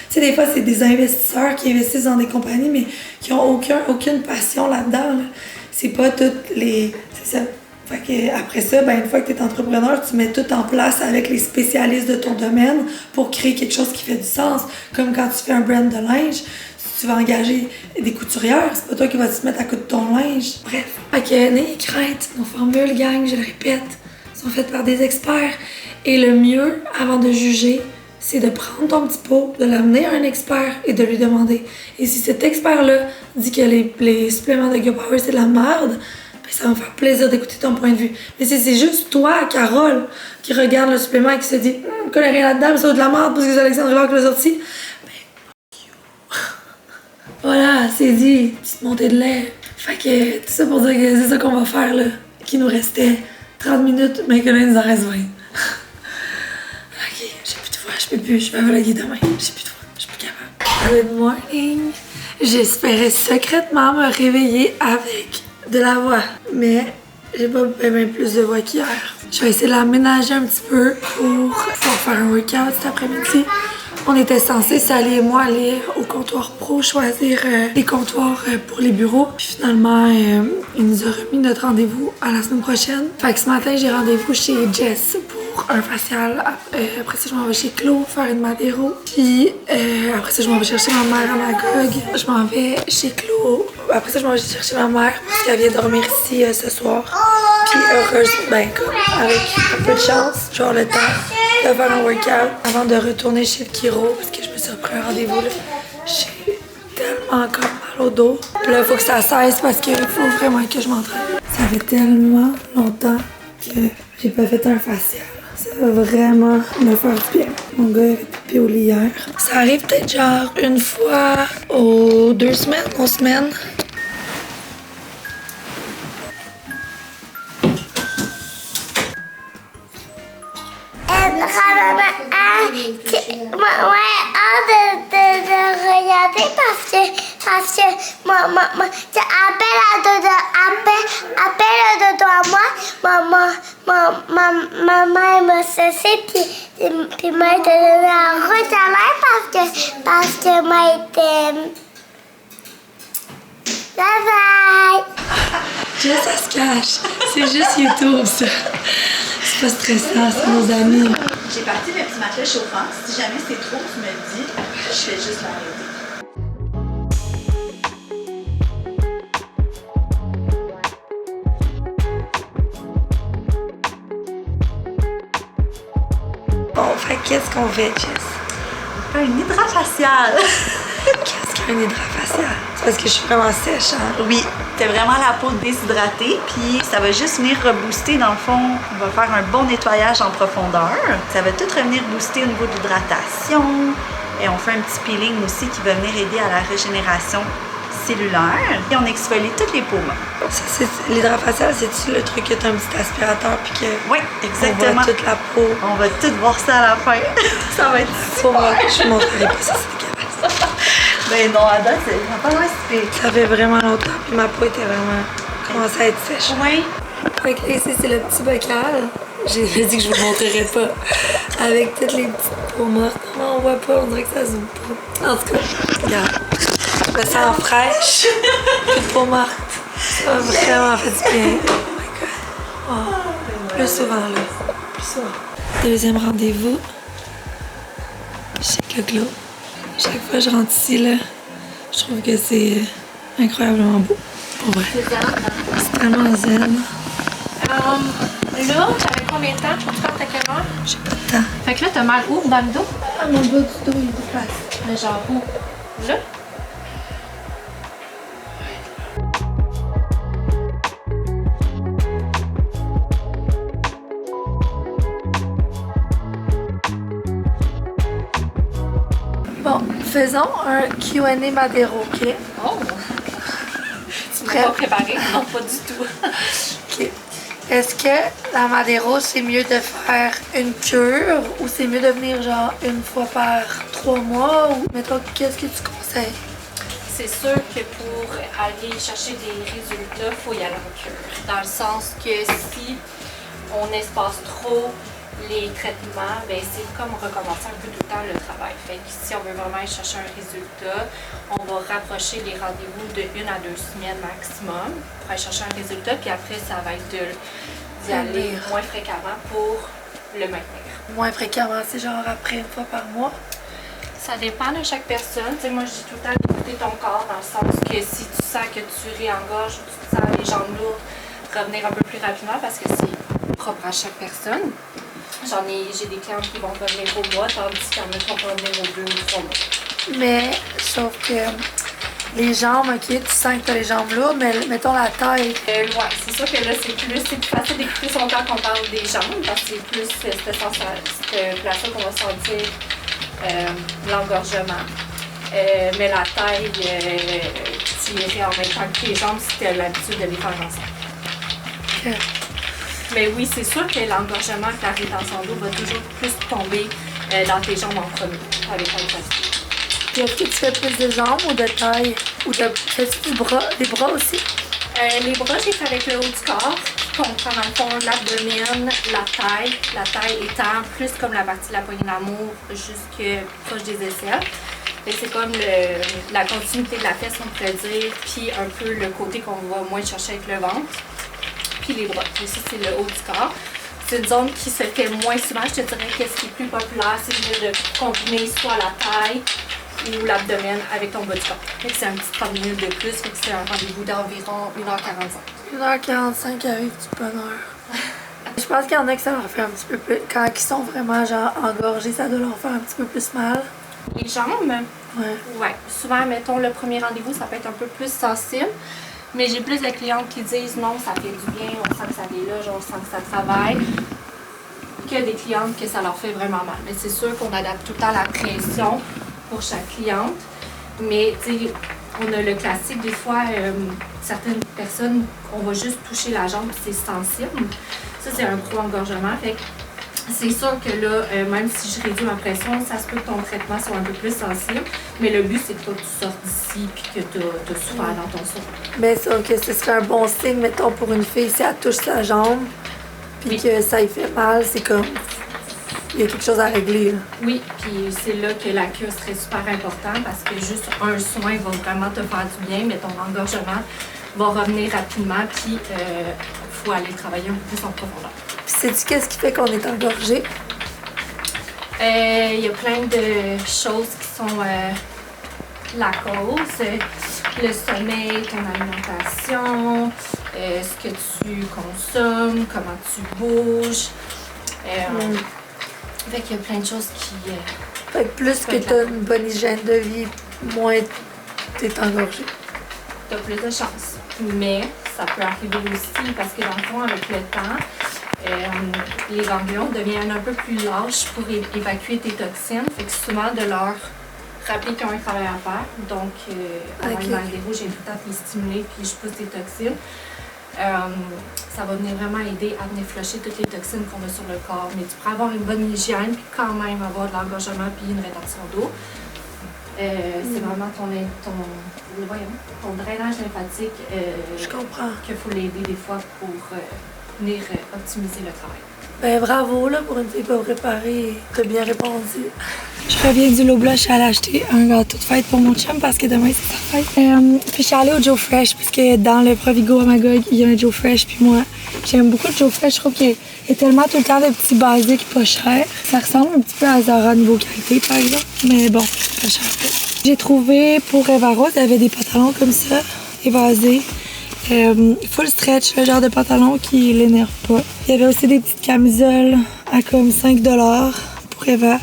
Tu sais, des fois, c'est des investisseurs qui investissent dans des compagnies, mais qui ont aucune passion là-dedans. Là. C'est pas toutes les... C'est ça. Fait que après ça, ben, une fois que tu es entrepreneur, tu mets tout en place avec les spécialistes de ton domaine pour créer quelque chose qui fait du sens. Comme quand tu fais un brand de linge, si tu vas engager des couturières, c'est pas toi qui vas te mettre à coudre ton linge. Bref. Fait que n'ayez crainte, nos formules, gang, je le répète, sont faites par des experts. Et le mieux, avant de juger, c'est de prendre ton petit pot, de l'amener à un expert et de lui demander. Et si cet expert-là dit que les suppléments de Girl Power, c'est de la merde, ben ça va me faire plaisir d'écouter ton point de vue. Mais si c'est juste toi, Carole, qui regarde le supplément et qui se dit « Je connais rien là-dedans, mais c'est de la merde parce que c'est Alexandre Rivard qui l'a sorti », ben voilà, c'est dit, petite montée de lait. Fait que tout ça pour dire que c'est ça qu'on va faire là. Qu'il nous restait 30 minutes, mais que là, il nous en reste 20. Ok, j'ai plus de voix, je peux plus, je vais vloguer demain. J'ai plus de voix, je suis plus capable. Good morning! J'espérais secrètement me réveiller avec de la voix, mais j'ai pas bien plus de voix qu'hier. Je vais essayer de l'aménager un petit peu pour faire un workout cet après-midi. On était censés, Sally et moi, aller au comptoir pro, choisir les comptoirs pour les bureaux. Puis finalement, il nous a remis notre rendez-vous à la semaine prochaine. Fait que ce matin, j'ai rendez-vous chez Jess pour un facial. Après ça, je m'en vais chez Claude faire une Madero. Puis après ça, je m'en vais chercher ma mère à Magog. Je m'en vais chez Claude. Après ça, je m'en vais chercher ma mère parce qu'elle vient dormir ici ce soir. Puis heureuse, ben comme avec un peu de chance, je vais avoir le temps de faire un workout avant de retourner chez le chiro parce que je me suis repris un rendez-vous là. J'ai tellement encore mal au dos. Puis là, il faut que ça cesse parce qu'il faut vraiment que je m'entraîne. Ça fait tellement longtemps que j'ai pas fait un facial. Ça va vraiment me faire du bien. Mon gars avait pipi au lit hier. Ça arrive peut-être genre une fois aux 2 semaines, aux semaines. De regarder parce que moi tu appelles à dodo à moi maman me cessé puis m'a donné un rouge à l'air parce que m'a été bye bye. Jess, ça se cache. C'est juste YouTube, ça. C'est pas stressant, c'est nos amis. J'ai parti le petit matelas chauffant. Si jamais c'est trop, tu me le dis. Je fais juste l'arrêter. Bon, fait qu'est-ce qu'on fait, Jess? On fait un hydrafacial. Qu'est-ce qu'un hydrafacial? C'est parce que je suis vraiment sèche, hein? Oui, t'as vraiment la peau déshydratée, puis ça va juste venir rebooster. Dans le fond, on va faire un bon nettoyage en profondeur. Ça va tout revenir booster au niveau de l'hydratation. Et on fait un petit peeling aussi qui va venir aider à la régénération cellulaire. Et on exfolie toutes les paumes. L'hydrafacial, c'est-tu le truc que t'as un petit aspirateur puis que... Oui, exactement. On voit toute la peau. On va tout voir ça à la fin. Ça va être Faut voir, je vous montrerai pas ça, c'est dégueulasse. Ben non, à date, c'est pas loin si pire. Ça fait vraiment longtemps, puis ma peau était vraiment commencé à être sèche. Oui. Fait que là, ici, c'est le petit bocal. J'ai dit que je vous montrerais pas. Avec toutes les petites peaux mortes. Non, on voit pas, on dirait que ça zoome pas. En tout cas, regarde. Je me sens fraîche. Plus de peau morte. Ça m'a vraiment fait du bien. Oh my god. Oh. Plus souvent, là. Plus souvent. Deuxième rendez-vous. Chez Coclo. Chaque fois que je rentre ici, là, je trouve que c'est incroyablement beau. Pour vrai. C'est tellement zen. Là, t'avais combien de temps pour te faire ta caméra? J'ai pas de temps. Fait que là, t'as mal où? Dans le dos? Ah, mon bas du dos, il est de place. Mais genre où? Là? Bon, faisons un Q&A Madero, OK? Oh! Tu m'as pas préparé? Non, pas du tout. OK. Est-ce que la Madero, c'est mieux de faire une cure ou c'est mieux de venir genre une fois par 3 mois? Ou mettons, qu'est-ce que tu conseilles? c'est sûr que pour aller chercher des résultats, il faut y aller en cure. Dans le sens que si on espace trop les traitements, ben c'est comme recommencer un peu tout le temps le travail. Fait que si on veut vraiment aller chercher un résultat, on va rapprocher les rendez-vous de 1 à 2 semaines maximum pour aller chercher un résultat, puis après ça va être d'y aller moins fréquemment pour le maintenir. Moins fréquemment, c'est genre après une fois par mois? Ça dépend de chaque personne. Tu sais, moi, je dis tout le temps d'écouter ton corps dans le sens que si tu sens que tu réengorges ou tu te sens les jambes lourdes, revenir un peu plus rapidement parce que c'est propre à chaque personne. J'ai des clients qui vont revenir au mois, tandis qu'il y en a qui vont revenir aux 2 ou 3 mois. Mais, sauf que les jambes, ok, tu sens que tu as les jambes lourdes, mais mettons la taille. Ouais, c'est sûr que là, c'est plus facile d'écouter son corps quand on parle des jambes, parce que c'est plus cette place-là qu'on va sentir l'engorgement. Mais la taille, tu irais en même temps que les jambes si tu as l'habitude de les faire ensemble. Okay. Mais oui, c'est sûr que l'engorgement, que la rétention d'eau va toujours plus tomber dans tes jambes en premier, avec un classique. Puis est-ce que tu fais plus de jambes ou de taille? Ou fais-tu des bras aussi? Les bras, j'ai fait avec le haut du corps, qui comprend dans le fond l'abdomen, la taille étant plus comme la partie de la poignée d'amour jusque proche des aisselles. Et c'est comme la continuité de la fesse, on pourrait dire, puis un peu le côté qu'on va moins chercher avec le ventre. Puis les bras. Et ça, c'est le haut du corps. C'est une zone qui se fait moins souvent. Je te dirais que ce qui est plus populaire, c'est de combiner soit la taille ou l'abdomen avec ton bas du corps. Fait que c'est un petit 30 minutes de plus, fait que c'est un rendez-vous d'environ 1h45. 1h45 avec du bonheur. Je pense qu'il y en a que ça leur fait un petit peu plus... Quand ils sont vraiment genre engorgés, ça doit leur faire un petit peu plus mal. Les jambes? Ouais. Souvent, mettons, le premier rendez-vous, ça peut être un peu plus sensible. Mais j'ai plus de clientes qui disent non, ça fait du bien, on sent que ça déloge, on sent que ça travaille, que des clientes que ça leur fait vraiment mal. Mais c'est sûr qu'on adapte tout le temps la pression pour chaque cliente. Mais tu sais, on a le classique, des fois, certaines personnes, on va juste toucher la jambe et c'est sensible. Ça, c'est un gros engorgement. Fait que c'est sûr que là, même si je réduis ma pression, ça se peut que ton traitement soit un peu plus sensible. Mais le but, c'est que toi, tu sortes d'ici et que tu as souffert dans ton sang. Mais ça, que ce serait un bon signe, mettons, pour une fille, si elle touche sa jambe, puis que ça lui fait mal, c'est comme... Il y a quelque chose à régler. Là. Oui, puis c'est là que la cure serait super important parce que juste un soin va vraiment te faire du bien, mais ton engorgement va revenir rapidement, puis il faut aller travailler un peu plus en profondeur. Sais-tu qu'est-ce qui fait qu'on est engorgé? Il y a plein de choses qui sont la cause. Le sommeil, ton alimentation, ce que tu consommes, comment tu bouges. Fait qu'il y a plein de choses qui... Fait que plus que tu as une bonne hygiène de vie, moins tu es engorgé. Tu as plus de chance. Mais ça peut arriver aussi parce que dans le fond, avec le temps, les ganglions deviennent un peu plus lâches pour évacuer tes toxines. Fait que souvent de leur rappeler qu'ils ont un travail à faire. Donc, avant le rendez-vous, j'ai tout le temps de les stimuler puis je pousse tes toxines. Ça va venir vraiment aider à venir flusher toutes les toxines qu'on a sur le corps. Mais tu pourrais avoir une bonne hygiène puis quand même avoir de l'engorgement puis une rétention d'eau. C'est vraiment ton drainage lymphatique je comprends. qu'il faut l'aider des fois pour venir optimiser le travail. Ben bravo là, pour une fille pas préparée, t'as bien répondu. Je reviens du Loblaw, je suis allée acheter un gâteau de fête pour mon chum parce que demain c'est sa fête. Puis je suis allée au Joe Fresh parce que dans le Provigo à Magog, il y a un Joe Fresh. Puis moi, j'aime beaucoup le Joe Fresh. Je trouve qu'il y a tellement tout le temps de petits basiques pas chers. Ça ressemble un petit peu à Zara niveau qualité par exemple. Mais bon, c'est pas cher. J'ai trouvé pour Eva Rose, il y avait des pantalons comme ça, évasés. Full stretch, le genre de pantalon qui l'énerve pas. Il y avait aussi des petites camisoles à comme 5$ pour Eva.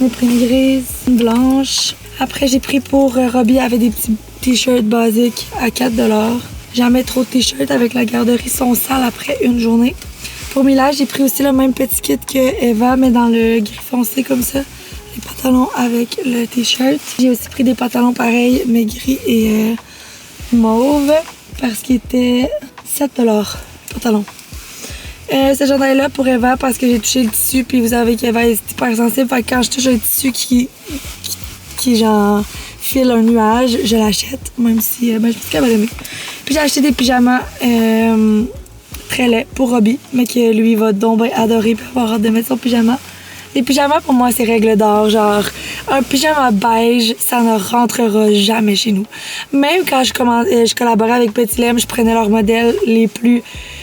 J'en ai pris une grise, une blanche. Après, j'ai pris pour Robbie, il y avait des petits t-shirts basiques à 4$. Jamais trop de t-shirts avec la garderie, sont sales après une journée. Pour Mila, j'ai pris aussi le même petit kit que Eva, mais dans le gris foncé comme ça. Les pantalons avec le t-shirt. J'ai aussi pris des pantalons pareils, mais gris et mauve. Parce qu'il était 7$ pantalon. Ce chandail-là pour Eva parce que j'ai touché le tissu puis vous savez qu'Eva est hyper sensible. Fait que quand je touche un tissu qui qui, genre, file un nuage, je l'achète, même si, je me suis capable d'aimer. Puis j'ai acheté des pyjamas très laids pour Robbie, mais que lui va donc adorer puis avoir hâte de mettre son pyjama. Les pyjamas, pour moi, c'est règle d'or. Genre, un pyjama beige, ça ne rentrera jamais chez nous. Même quand je collaborais avec Petit Lem, je prenais leurs modèles les plus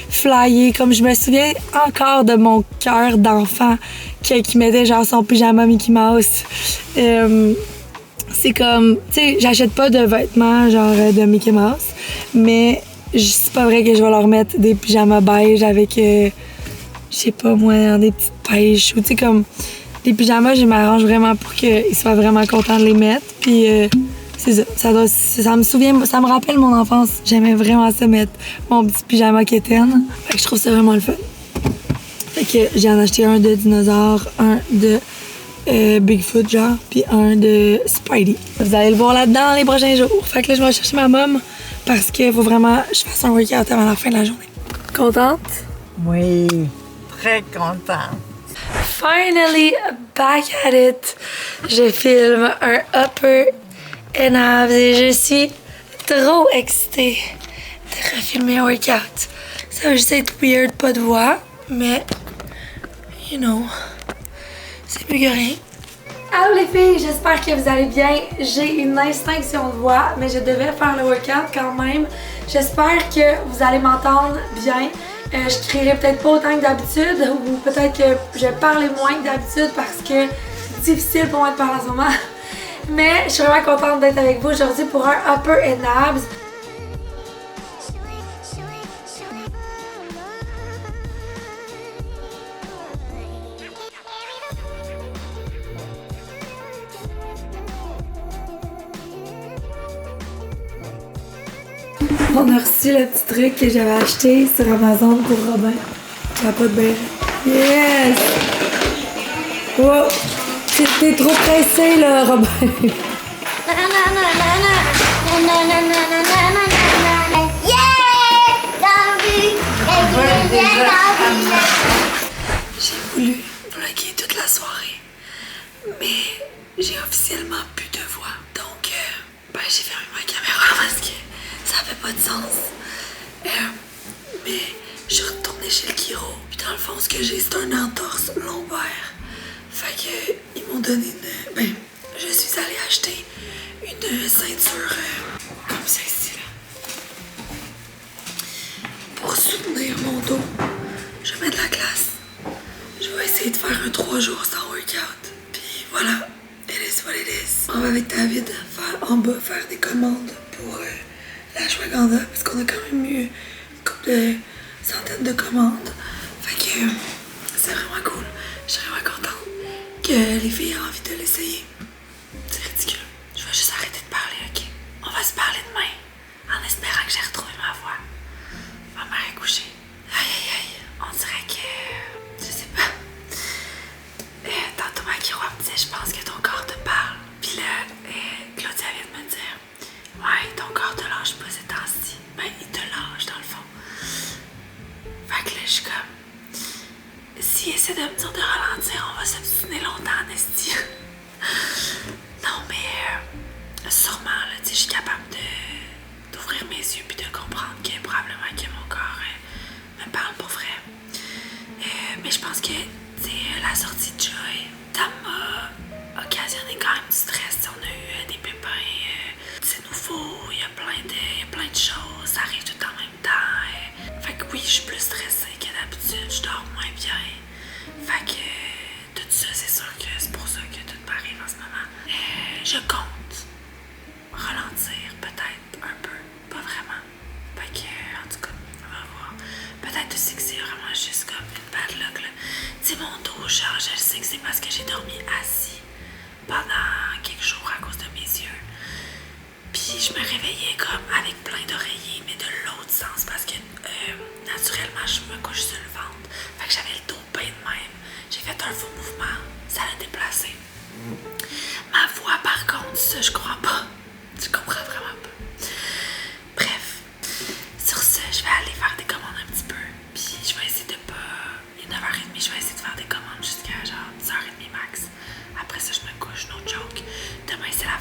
flyés. Comme je me souviens encore de mon cœur d'enfant qui mettait genre son pyjama Mickey Mouse. C'est comme, tu sais, j'achète pas de vêtements genre de Mickey Mouse, mais c'est pas vrai que je vais leur mettre des pyjamas beige avec, je sais pas moi, des petites pêches ou tu sais comme les pyjamas, je m'arrange vraiment pour qu'ils soient vraiment contents de les mettre. Puis c'est ça. Ça me rappelle mon enfance. J'aimais vraiment ça mettre mon petit pyjama quétaine. Fait que je trouve ça vraiment le fun. Fait que j'ai en acheté un de dinosaure, un de Bigfoot genre, puis un de Spidey. Vous allez le voir là-dedans dans les prochains jours. Fait que là, je vais chercher ma mum parce qu'il faut vraiment que je fasse un workout avant la fin de la journée. Contente? Oui, très contente. Finally back at it. Je filme un upper and abs et je suis trop excitée de refilmer un workout. Ça va juste être weird, pas de voix, mais you know, c'est mieux que rien. Allô les filles, j'espère que vous allez bien. J'ai une extinction de voix, mais je devais faire le workout quand même. J'espère que vous allez m'entendre bien. Je crierai peut-être pas autant que d'habitude, ou peut-être que je parle moins que d'habitude parce que c'est difficile pour moi de parler en ce moment. Mais je suis vraiment contente d'être avec vous aujourd'hui pour un upper and abs. On a reçu le petit truc que j'avais acheté sur Amazon pour Robin. Il a pas de bain. Yes! Wow! T'es trop pressé là, Robin! J'ai voulu vlogger toute la soirée, mais j'ai officiellement plus de voix. Donc, j'ai fermé ma caméra parce que ça fait pas de sens. Mais je suis retournée chez le chiro. Puis dans le fond, ce que j'ai, c'est un entorse lombaire. Fait que ils m'ont donné une... je suis allée acheter une ceinture comme celle-ci là. Pour soutenir mon dos. Je mets de la glace. Je vais essayer de faire un 3 jours sans workout. Puis voilà. It is what it is. On va avec David en bas faire des commandes pour la Shwaganda parce qu'on a quand même eu une couple de centaines de commandes. Fait que c'est vraiment cool. Je suis vraiment contente que les filles aient envie de l'essayer. C'est ridicule. Je vais juste arrêter de parler, ok? On va se parler demain en espérant que j'ai retrouvé ma voix. Ma mère est couchée. Aïe aïe aïe. On dirait que... je sais pas. Tantôt ma chiro me disait, je pense que ton corps te parle. Puis là, Claudia vient de me dire, ouais, ton corps te lâche pas ces temps-ci. Il te lâche dans le fond. Fait que là, je suis comme, s'il essaie de me dire de ralentir, on va s'obstiner longtemps en esti. Non, mais sûrement, là, tu sais, je suis capable d'ouvrir mes yeux puis de comprendre que probablement que mon corps me parle pour vrai. Mais je pense que, tu sais, la sortie de Joy, ça m'a occasionné quand même du stress. On a eu des pépins, c'est nouveau, il y a plein de choses, ça arrive tout en même temps. Fait que oui, je suis plus stressée que d'habitude, je dors moins bien. Fait que tout ça, c'est sûr que c'est pour ça que tout m'arrive en ce moment. Je compte ralentir peut-être un peu, pas vraiment. Fait que, en tout cas, on va voir. Peut-être aussi que c'est vraiment juste comme une bad luck, là. Tu sais, mon dos, genre, je le sais que c'est parce que j'ai dormi assis pendant quelques jours à cause de mes yeux. Puis je me réveillais comme avec plein d'oreillers, mais de l'autre sens parce que naturellement je me couche sur le ventre. Fait que j'avais le dos bien de même. J'ai fait un faux mouvement, ça l'a déplacé. Ma voix par contre, ça je comprends pas. Je comprends vraiment pas. Bref, sur ce, je vais aller faire des commandes un petit peu. Puis je vais essayer de pas... Il est 9h30, je vais essayer de faire des commandes jusqu'à genre 10h30 max. Après ça, je me couche, no joke. Demain, c'est la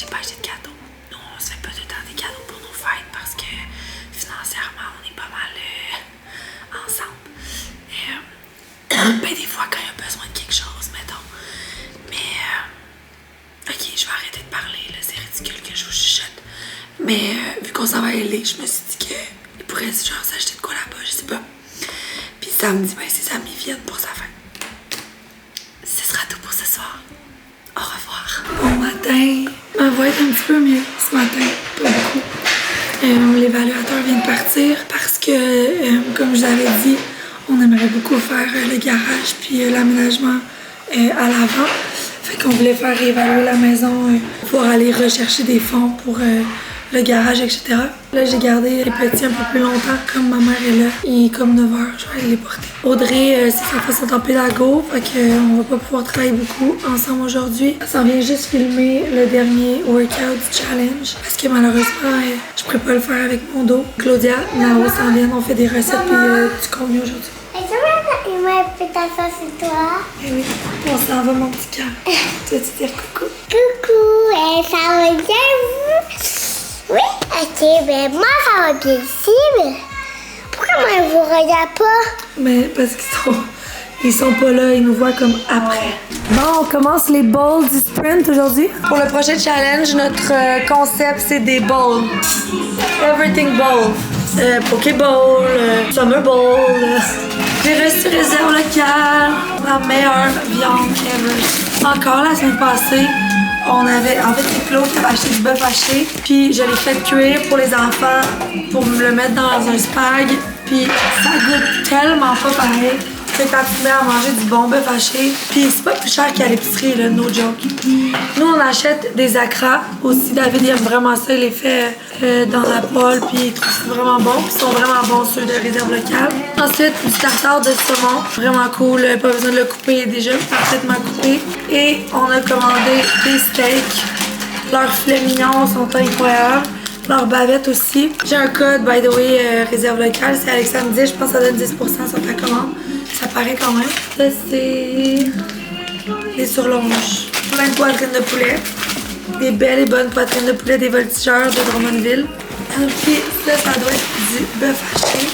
j'ai pas acheté de cadeaux. Nous, on se fait pas tout le temps des cadeaux pour nos fêtes parce que financièrement, on est pas mal ensemble. Ben, des fois, quand il y a besoin de quelque chose, mettons. Mais, ok, je vais arrêter de parler, là, c'est ridicule que je vous chuchote. Mais, vu qu'on s'en va à LA, je me suis dit qu'il pourrait genre s'acheter de quoi là-bas, je sais pas. Puis samedi, ben, ses amis viennent pour sa fête. Ce sera tout pour ce soir. Au revoir. Bon matin. Ma voix est un petit peu mieux ce matin, pas beaucoup. L'évaluateur vient de partir parce que, comme je vous avais dit, on aimerait beaucoup faire le garage puis l'aménagement à l'avant. Fait qu'on voulait faire évaluer la maison pour aller rechercher des fonds pour le garage, etc. Là, j'ai gardé les petits un peu plus longtemps, comme ma mère est là. Et comme 9 h, je vais aller les porter. Audrey, ses enfants sont en pédago, fait qu'on va pas pouvoir travailler beaucoup ensemble aujourd'hui. Ça vient juste filmer le dernier workout du challenge, parce que malheureusement, je pourrais pas le faire avec mon dos. Claudia, Nao s'en viennent, on fait des recettes puis du contenu aujourd'hui. Est-ce que tu m'as fait ta sauce sur toi? Eh oui, on s'en va, mon petit cœur. Tu vas te dire coucou? Coucou, ça va bien vous? Oui, ok, ben moi ça va bien ici, mais pourquoi moi ils vous regardent pas? Mais parce qu'ils sont pas là, ils nous voient comme après. Bon, on commence les bowls du sprint aujourd'hui. Pour le prochain challenge, notre concept c'est des bowls. Everything bowl. Pokéball, Summer Bowl. J'ai reçu réserve locale, la meilleure viande ever. Encore la semaine passée, en fait, c'est Claude qui avait acheté du bœuf haché, puis je l'ai fait cuire pour les enfants, pour me le mettre dans un spag, puis ça goûte tellement pas pareil. Fait que quand tu te mets à manger du bon bœuf haché, puis c'est pas plus cher qu'à l'épicerie, là, no joke. Nous, on achète des acras aussi. David, il aime vraiment ça, il les fait dans la poêle, puis il trouve ça vraiment bon. Puis ils sont vraiment bons, ceux de réserve locale. Ensuite, du tartare de saumon, vraiment cool, pas besoin de le couper déjà, parfaitement coupé. Et on a commandé des steaks. Leurs filets mignons sont incroyables. Leurs bavettes aussi. J'ai un code, by the way, réserve locale, c'est Alexandre 10, je pense que ça donne 10% sur ta commande. Ça paraît quand même. Ça, c'est des surlonges. Plein de poitrines de poulet. Des belles et bonnes poitrines de poulet des voltigeurs de Drummondville. Puis là, ça doit être du bœuf haché.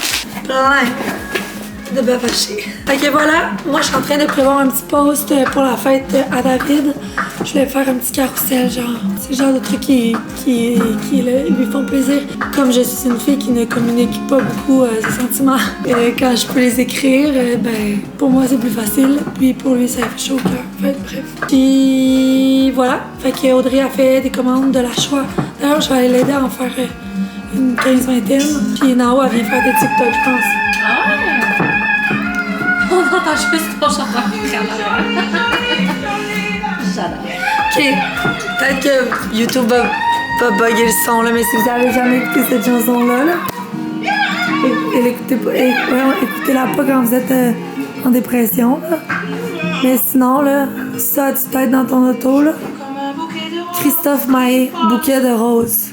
Plein de bœuf haché. Fait que voilà, moi je suis en train de prévoir un petit post pour la fête à David. Je vais faire un petit carrousel, genre. C'est le genre de trucs qui lui font plaisir. Comme je suis une fille qui ne communique pas beaucoup ses sentiments, quand je peux les écrire, ben pour moi c'est plus facile. Puis pour lui ça fait chaud au cœur. Fait bref. Puis voilà. Fait que Audrey a fait des commandes de la choix. D'ailleurs, je vais aller l'aider à en faire une 15-20. Puis Nao, elle vient faire des TikTok, je pense. On entend juste ton chanteur J'adore. Ok, peut-être que YouTube va bugger le son là, mais si vous avez jamais écouté cette chanson-là, écoutez-la pas quand vous êtes en dépression. Là. Mais sinon, là, ça tu t'aides dans ton auto, là. Christophe Maé, Bouquet de roses.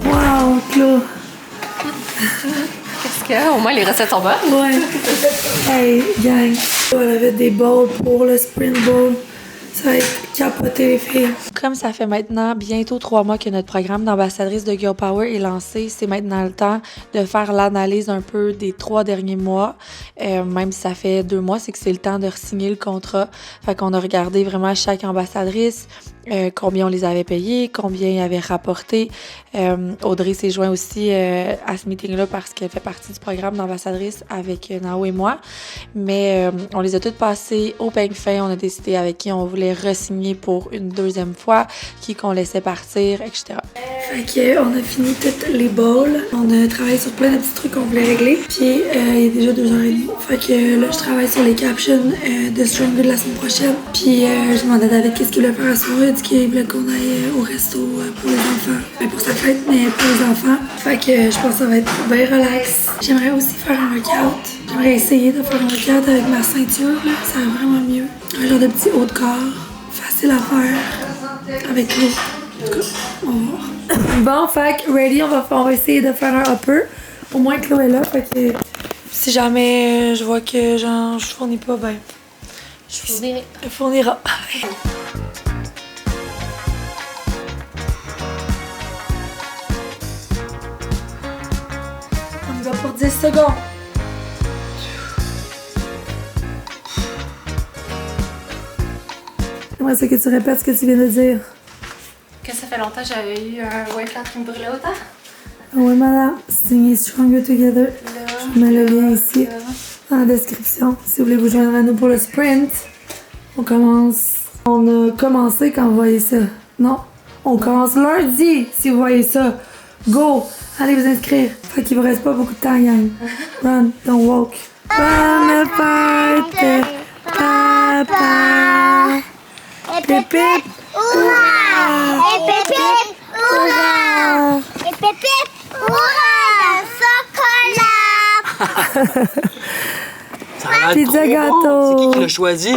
Wow, Claude. Qu'est-ce qu'il y a? Au moins, les recettes sont bonnes. Ouais. Hey, gang. Elle avait des bowls pour le Sprint Bowl. Ça va être capoté, les filles. Comme ça fait maintenant bientôt 3 mois que notre programme d'ambassadrice de Girl Power est lancé, c'est maintenant le temps de faire l'analyse un peu des 3 derniers mois. Même si ça fait 2 mois, c'est que c'est le temps de re-signer le contrat. Fait qu'on a regardé vraiment chaque ambassadrice, combien on les avait payés, combien ils avaient rapporté. Audrey s'est joint aussi à ce meeting-là parce qu'elle fait partie du programme d'ambassadrice avec Nao et moi. Mais on les a toutes passées au peigne fin. On a décidé avec qui on voulait re-signer pour une 2e fois, qui qu'on laissait partir, etc. Fait qu'on a fini toutes les bowls. On a travaillé sur plein de petits trucs qu'on voulait régler. Puis il est déjà 2h30. Fait que là, je travaille sur les captions de Stronger de la semaine prochaine. Puis je demandais à David qu'est-ce qu'il voulait faire à soirée. Il dit qu'il voulait qu'on aille au resto pour les enfants. Ben, pour sa fête, mais pour les enfants. Fait que je pense que ça va être bien relax. J'aimerais aussi faire un workout. J'aimerais essayer de faire un workout avec ma ceinture. Là. Ça va vraiment mieux. Un genre de petit haut de corps. Facile à faire. Avec l'eau. En tout cas, on va voir. Bon, fait que ready, on va essayer de faire un upper. Au moins Chloé est là, fait que Si jamais je vois que genre, je fournis pas, ben. Je fournirai. Je fournira. On y va pour 10 secondes. J'aimerais ça que tu répètes ce que tu viens de dire. Que ça fait longtemps que j'avais eu un white flat qui me brûlait autant. Oui, madame. Signé Stronger Together. Je mets le lien ici dans la description si vous voulez vous joindre à nous pour le sprint. On commence. On a commencé quand vous voyez ça. Non, on commence lundi si vous voyez ça. Go! Allez vous inscrire. Fait qu'il vous reste pas beaucoup de temps, gang. Run, don't walk. Bonaparte, papa. Pip pip, Hurrah! Et pip pip, hurrah! Et pip pip, hurrah! Chocolat! Ça a l'air Pizza trop gâteau. bon. C'est qui l'a choisi?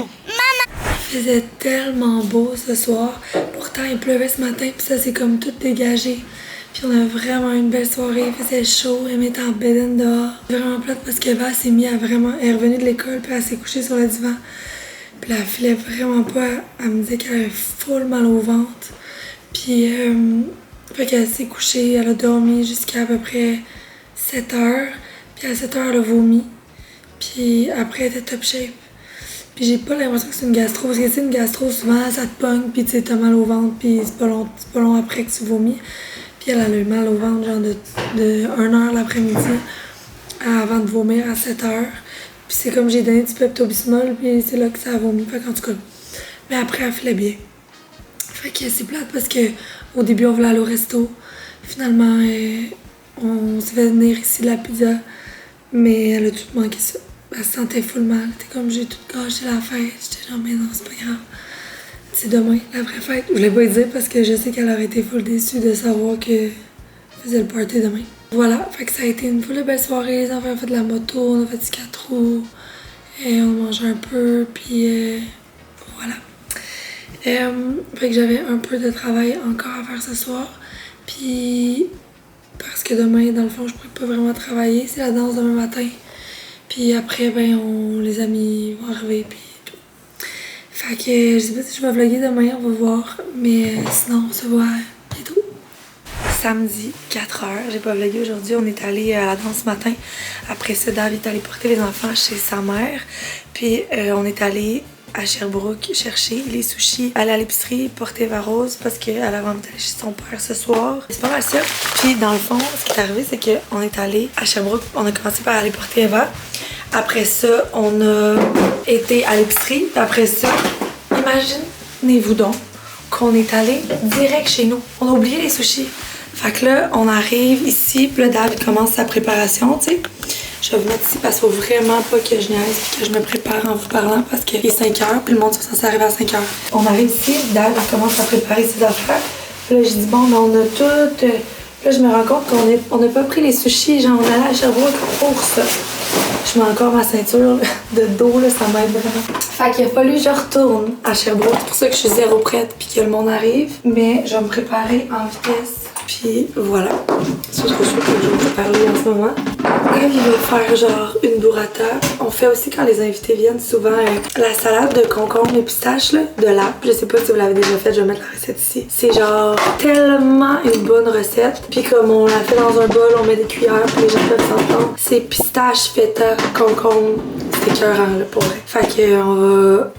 Il faisait tellement beau ce soir. Pourtant, il pleuvait ce matin, puis ça s'est comme tout dégagé. Puis on a vraiment une belle soirée. Il faisait chaud, elle était en bedaine dehors. Vraiment plate parce que Val s'est mise à vraiment. Elle est revenue de l'école, puis elle s'est couchée sur le divan. Puis là, elle filait vraiment pas. Elle me disait qu'elle avait full mal au ventre. Puis, fait qu'elle s'est couchée, elle a dormi jusqu'à à peu près 7 heures. Puis à 7 heures, elle a vomi. Puis après, elle était top shape. Puis j'ai pas l'impression que c'est une gastro, parce que c'est une gastro, souvent ça te pogne, puis tu sais, t'as mal au ventre, puis c'est pas long après que tu vomis. Puis elle a eu mal au ventre, genre de 1h l'après-midi, avant de vomir à 7h. Puis c'est comme j'ai donné du Pepto-Bismol, puis c'est là que ça a vomi, fait qu'en tout cas. Mais après, elle filait bien. Fait que c'est plate parce que au début, on voulait aller au resto. Finalement, on s'est fait venir ici de la pizza, mais elle a tout manqué ça. Elle se sentait full mal. T'es comme j'ai tout gâché la fête. J'étais genre mais non, c'est pas grave. C'est demain, la vraie fête. Je voulais pas le dire parce que je sais qu'elle aurait été full déçue de savoir que faisait le party demain. Voilà, fait que ça a été une full belle soirée. Les enfants ont fait de la moto, on a fait du 4 roues. Et on mangeait un peu, puis voilà. Fait que j'avais un peu de travail encore à faire ce soir. Puis parce que demain, dans le fond, je pourrais pas vraiment travailler. C'est la danse demain matin. Puis après, ben, les amis vont arriver, puis tout. Fait que je sais pas si je vais vlogger demain, on va voir. Mais sinon, on se voit bientôt. Samedi, 4h. J'ai pas vlogué aujourd'hui. On est allé à la danse ce matin. Après ça, David est allé porter les enfants chez sa mère. Puis on est allé à Sherbrooke chercher les sushis, aller à l'épicerie, porter Varose parce qu'elle avait envie d'aller chez son père ce soir. C'est pas mal ça. Puis dans le fond, ce qui est arrivé, c'est qu'on est allé à Sherbrooke. On a commencé par aller porter Eva. Après ça, on a été à l'épicerie. Après ça, imaginez-vous donc qu'on est allé direct chez nous. On a oublié les sushis. Fait que là, on arrive ici, puis là, David commence sa préparation, tu sais. Je vais vous mettre ici parce qu'il faut vraiment pas que je niaise et que je me prépare en vous parlant parce qu'il est 5h, puis le monde est censé arriver à 5h. On arrive ici, David commence à préparer ses affaires. Puis là, j'ai dit, bon, ben, on a tout. Là, je me rends compte qu'on n'a pas pris les sushis. Genre, on allait à Sherbrooke pour ça. Je mets encore ma ceinture là, de dos, là, ça m'aide vraiment. Fait qu'il a fallu que je retourne à Sherbrooke. C'est pour ça que je suis zéro prête puis que le monde arrive. Mais je vais me préparer en vitesse. Puis voilà. C'est trop sûr que je vais vous parler en ce moment. Là, il va faire genre une burrata. On fait aussi quand les invités viennent souvent la salade de concombre et pistache là, de l'app. Je sais pas si vous l'avez déjà fait, je vais mettre la recette ici. C'est genre tellement une bonne recette. Puis comme on la fait dans un bol, on met des cuillères puis les gens peuvent s'entendre. C'est pistache, feta, concombre. C'est écœurant là pour vrai. Fait que on va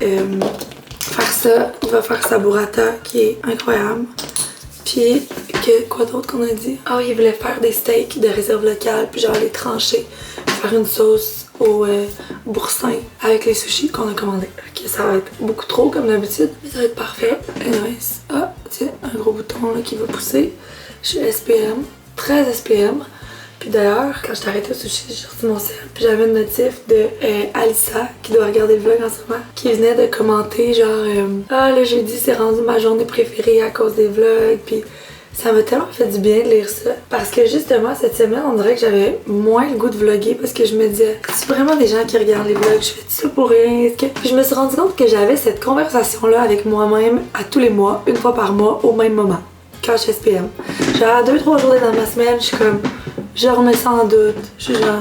faire ça. Il va faire sa burrata qui est incroyable. Puis, quoi d'autre qu'on a dit? Ah, il voulait faire des steaks de réserve locale, puis genre les trancher, faire une sauce au boursin avec les sushis qu'on a commandés. Ok, ça va être beaucoup trop comme d'habitude, mais ça va être parfait. Anyways, ah, tiens, un gros bouton là qui va pousser. Je suis SPM, très SPM. Puis d'ailleurs, quand je t'ai arrêté au sushi, j'ai sorti mon sel. Puis j'avais une notif de Alissa, qui doit regarder le vlog en ce moment, qui venait de commenter genre ah, le jeudi c'est rendu ma journée préférée à cause des vlogs. Puis ça m'a tellement fait du bien de lire ça. Parce que justement, cette semaine, on dirait que j'avais moins le goût de vlogger parce que je me disais, c'est vraiment des gens qui regardent les vlogs, je fais tout ça pour rien. Puis je me suis rendu compte que j'avais cette conversation-là avec moi-même à tous les mois, une fois par mois, au même moment, quand je suis SPM. Genre 2-3 journées dans ma semaine, je suis comme je remets ça en doute. Je suis genre,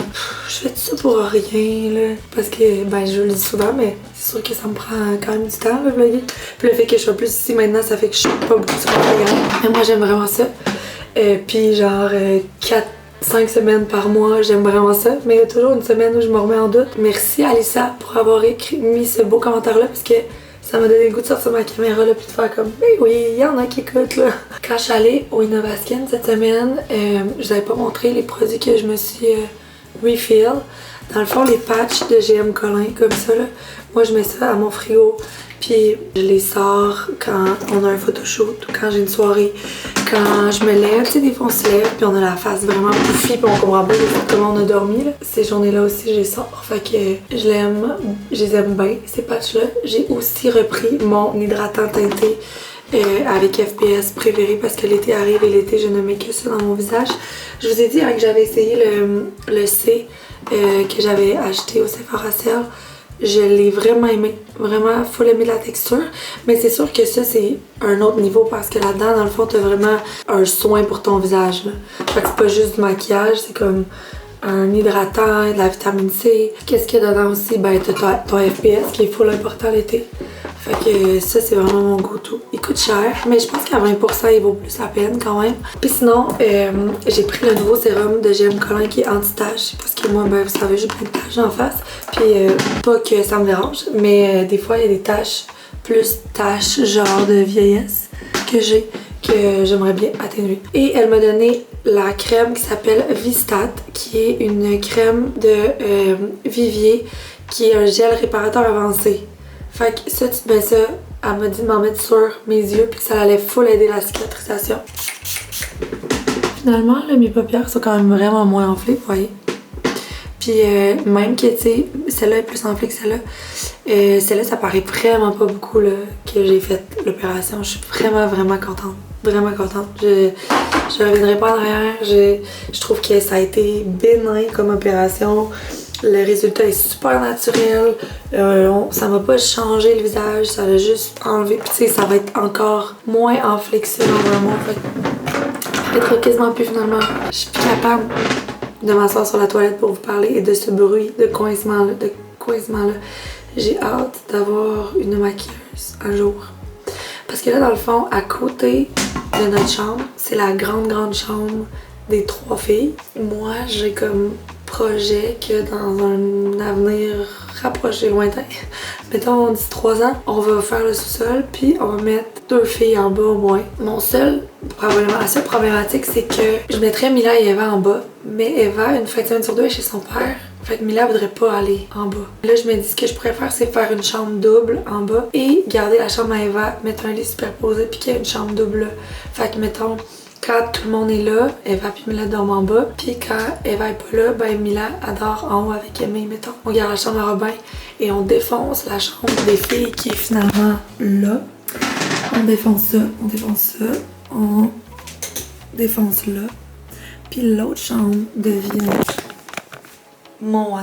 je fais tout ça pour rien, là. Parce que, ben, je le dis souvent, mais c'est sûr que ça me prend quand même du temps, le vlogger. Puis le fait que je sois plus ici maintenant, ça fait que je suis pas beaucoup sur Instagram. Mais moi, j'aime vraiment ça. Puis genre, 4-5 semaines par mois, j'aime vraiment ça. Mais il y a toujours une semaine où je me remets en doute. Merci Alissa pour avoir mis ce beau commentaire-là, parce que ça m'a donné le goût de sortir ma caméra là puis de faire comme oui, il y en a qui écoutent là. Quand je suis allée au Innovaskin cette semaine, je vous avais pas montré les produits que je me suis refill. Dans le fond, les patchs de GM Collin comme ça là, moi je mets ça à mon frigo. Puis je les sors quand on a un photoshoot ou quand j'ai une soirée. Quand je me lève, tu sais, des fois on se lève puis on a la face vraiment pouffie puis on comprend pas comment on a dormi là. Ces journées-là aussi, je les sors. Fait que je les aime bien, ces patchs-là. J'ai aussi repris mon hydratant teinté avec FPS préféré parce que l'été arrive et l'été, je ne mets que ça dans mon visage. Je vous ai dit hein, que j'avais essayé le C que j'avais acheté au Sephora Sale. Je l'ai vraiment aimé, vraiment full aimé la texture, mais c'est sûr que ça c'est un autre niveau parce que là-dedans dans le fond t'as vraiment un soin pour ton visage là. Fait que c'est pas juste du maquillage, c'est comme un hydratant, de la vitamine C. Qu'est-ce qu'il y a dedans aussi? Ben t'as ton FPS qui est full important l'été. Fait que ça c'est vraiment mon go-to. Il coûte cher, mais je pense qu'à 20% il vaut plus la peine quand même. Puis sinon, j'ai pris le nouveau sérum de GM Collin qui est anti-tache. Parce que moi, ben vous savez, j'ai plein de taches en face. Puis pas que ça me dérange, mais des fois il y a des taches, plus taches genre de vieillesse que j'ai, que j'aimerais bien atténuer. Et elle m'a donné la crème qui s'appelle Vistat, qui est une crème de Vivier, qui est un gel réparateur avancé. Fait que ça, tu te mets ça, elle m'a dit de m'en mettre sur mes yeux puis que ça allait full aider la cicatrisation. Finalement, là, mes paupières sont quand même vraiment moins enflées, vous voyez. Puis même que, tu sais, celle-là est plus enflée que celle-là. Celle-là, ça paraît vraiment pas beaucoup là, que j'ai fait l'opération. Je suis vraiment, vraiment contente. Vraiment contente. Je reviendrai pas en arrière. Je trouve que ça a été bénin comme opération. Le résultat est super naturel. Ça m'a pas changé le visage, ça l'a juste enlevé. Puis tu sais, ça va être encore moins enflé que ça normalement. Fait que quasiment plus finalement. Je suis plus capable de m'asseoir sur la toilette pour vous parler et de ce bruit de coincement là. J'ai hâte d'avoir une maquilleuse un jour. Parce que là, dans le fond, à côté de notre chambre, c'est la grande chambre des 3 filles. Moi, j'ai comme projet que dans un avenir rapproché, lointain, mettons on dit 3 ans, on va faire le sous-sol puis on va mettre 2 filles en bas au moins. La seule problématique, c'est que je mettrais Mila et Eva en bas, mais Eva, une fin de semaine sur 2, est chez son père. Fait que Mila voudrait pas aller en bas. Là, je me dis ce que je pourrais faire, c'est faire une chambre double en bas et garder la chambre à Eva, mettre un lit superposé puis qu'il y ait une chambre double là. Fait que mettons, quand tout le monde est là, Eva puis Mila dorment en bas. Puis quand Eva est pas là, ben Mila adore en haut avec Aimée, mettons. On garde la chambre à Robin et on défonce la chambre des filles qui est finalement là. On défonce ça, on défonce là. Puis l'autre chambre devient mon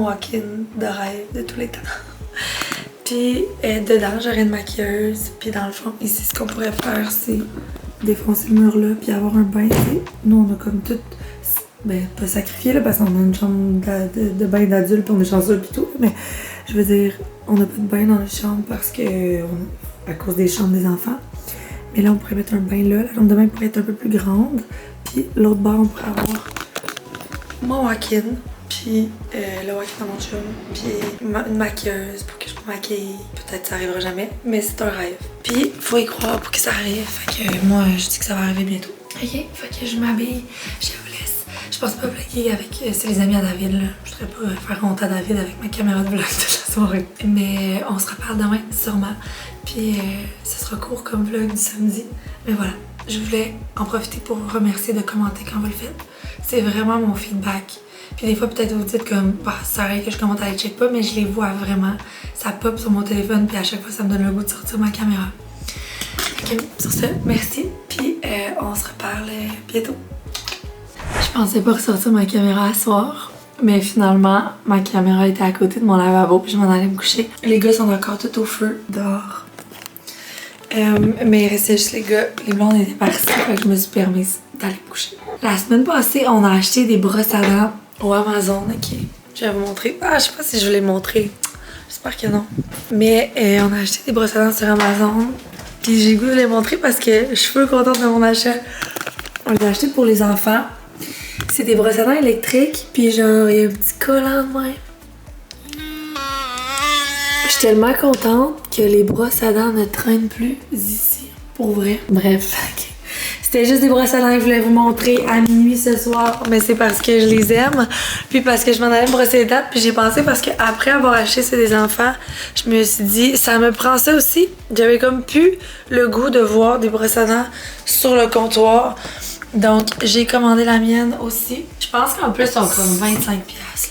walk-in de rêve de tous les temps. Puis dedans, j'aurais une maquilleuse. Puis dans le fond, ici, ce qu'on pourrait faire, c'est défoncer le mur là, puis avoir un bain. Nous, on a comme tout, ben pas sacrifié là, parce qu'on a une chambre de bain d'adulte, puis on est chanceux pis tout. Mais je veux dire, on n'a pas de bain dans la chambre parce que à cause des chambres des enfants. Mais là, on pourrait mettre un bain là. La chambre de bain pourrait être un peu plus grande. Puis l'autre bord, on pourrait avoir mon walk-in. Puis le walk-in de mon chum, puis une maquilleuse pour que je me maquille. Peut-être ça arrivera jamais, mais c'est un rêve. Puis faut y croire pour que ça arrive. Fait que moi, je dis que ça va arriver bientôt. Ok, fait que je m'habille, je vous laisse. Je pense pas vlogger avec c'est les amis à David là. Je voudrais pas faire honte à David avec ma caméra de vlog toute la soirée. Mais on se reparle demain, sûrement. Puis ce sera court comme vlog du samedi. Mais voilà, je voulais en profiter pour vous remercier de commenter quand vous le faites. C'est vraiment mon feedback. Puis des fois, peut-être vous dites comme, bah, ça arrive que je commente à les check pas, mais je les vois vraiment. Ça pop sur mon téléphone, puis à chaque fois, ça me donne le goût de sortir ma caméra. Ok, sur ce, merci, puis on se reparle bientôt. Je pensais pas ressortir ma caméra à soir, mais finalement, ma caméra était à côté de mon lavabo, puis je m'en allais me coucher. Les gars sont encore tout au feu dehors. Mais il restait juste les gars, les blondes étaient partis, fait que je me suis permise est allée me coucher. La semaine passée, on a acheté des brosses à dents au Amazon, ok? Je vais vous montrer. Ah, je sais pas si je vais les montrer. J'espère que non. Mais on a acheté des brosses à dents sur Amazon. Puis j'ai le goût de les montrer parce que je suis peu contente de mon achat. On les a achetés pour les enfants. C'est des brosses à dents électriques. Puis genre, il y a un petit collant de même. Je suis tellement contente que les brosses à dents ne traînent plus ici. Pour vrai. Bref. C'était juste des brosses à dents que je voulais vous montrer à minuit ce soir, mais c'est parce que je les aime, puis parce que je m'en allais me brosser les dents, puis j'ai pensé parce qu'après avoir acheté ceux des enfants, je me suis dit, ça me prend ça aussi. J'avais comme plus le goût de voir des brosses à dents sur le comptoir, donc j'ai commandé la mienne aussi. Je pense qu'en plus, on comme 25$.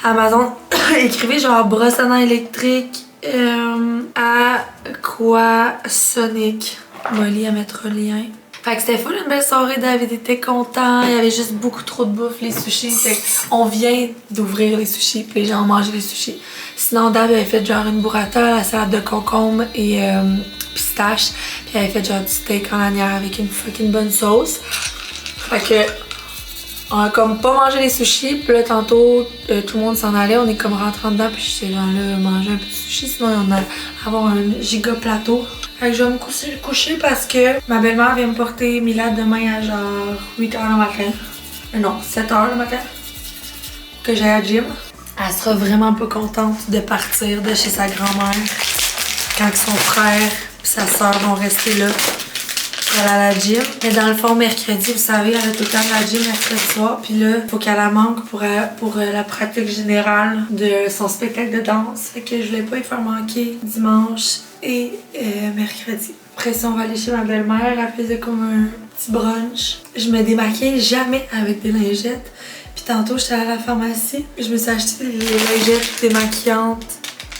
Amazon, écrivez genre brosse à dents électrique Aquasonic. Molly à mettre le lien. Fait que c'était full une belle soirée, David était content, il y avait juste beaucoup trop de bouffe, les sushis, on vient d'ouvrir les sushis, puis les gens ont mangé les sushis. Sinon, David avait fait genre une burrata, la salade de concombre et pistache, puis il avait fait genre du steak en lanière avec une fucking bonne sauce. Fait que on a comme pas mangé les sushis, puis là tantôt tout le monde s'en allait, on est comme rentrant dedans, puis j'étais genre là manger un peu de sushi, sinon on a avoir un giga plateau. Fait que je vais me coucher parce que ma belle-mère vient me porter Mila demain à genre 8h le matin. Non, 7h le matin. Que j'aille à gym. Elle sera vraiment pas contente de partir de chez sa grand-mère quand son frère et sa soeur vont rester là pour aller à la gym. Mais dans le fond, mercredi, vous savez, elle a tout le temps de la gym mercredi soir. Puis là, faut qu'elle la manque pour la pratique générale de son spectacle de danse. Fait que je voulais pas y faire manquer dimanche et mercredi. Après ça, on va aller chez ma belle-mère. Elle faisait comme un petit brunch. Je me démaquille jamais avec des lingettes. Puis tantôt, j'étais à la pharmacie. Je me suis acheté des lingettes démaquillantes,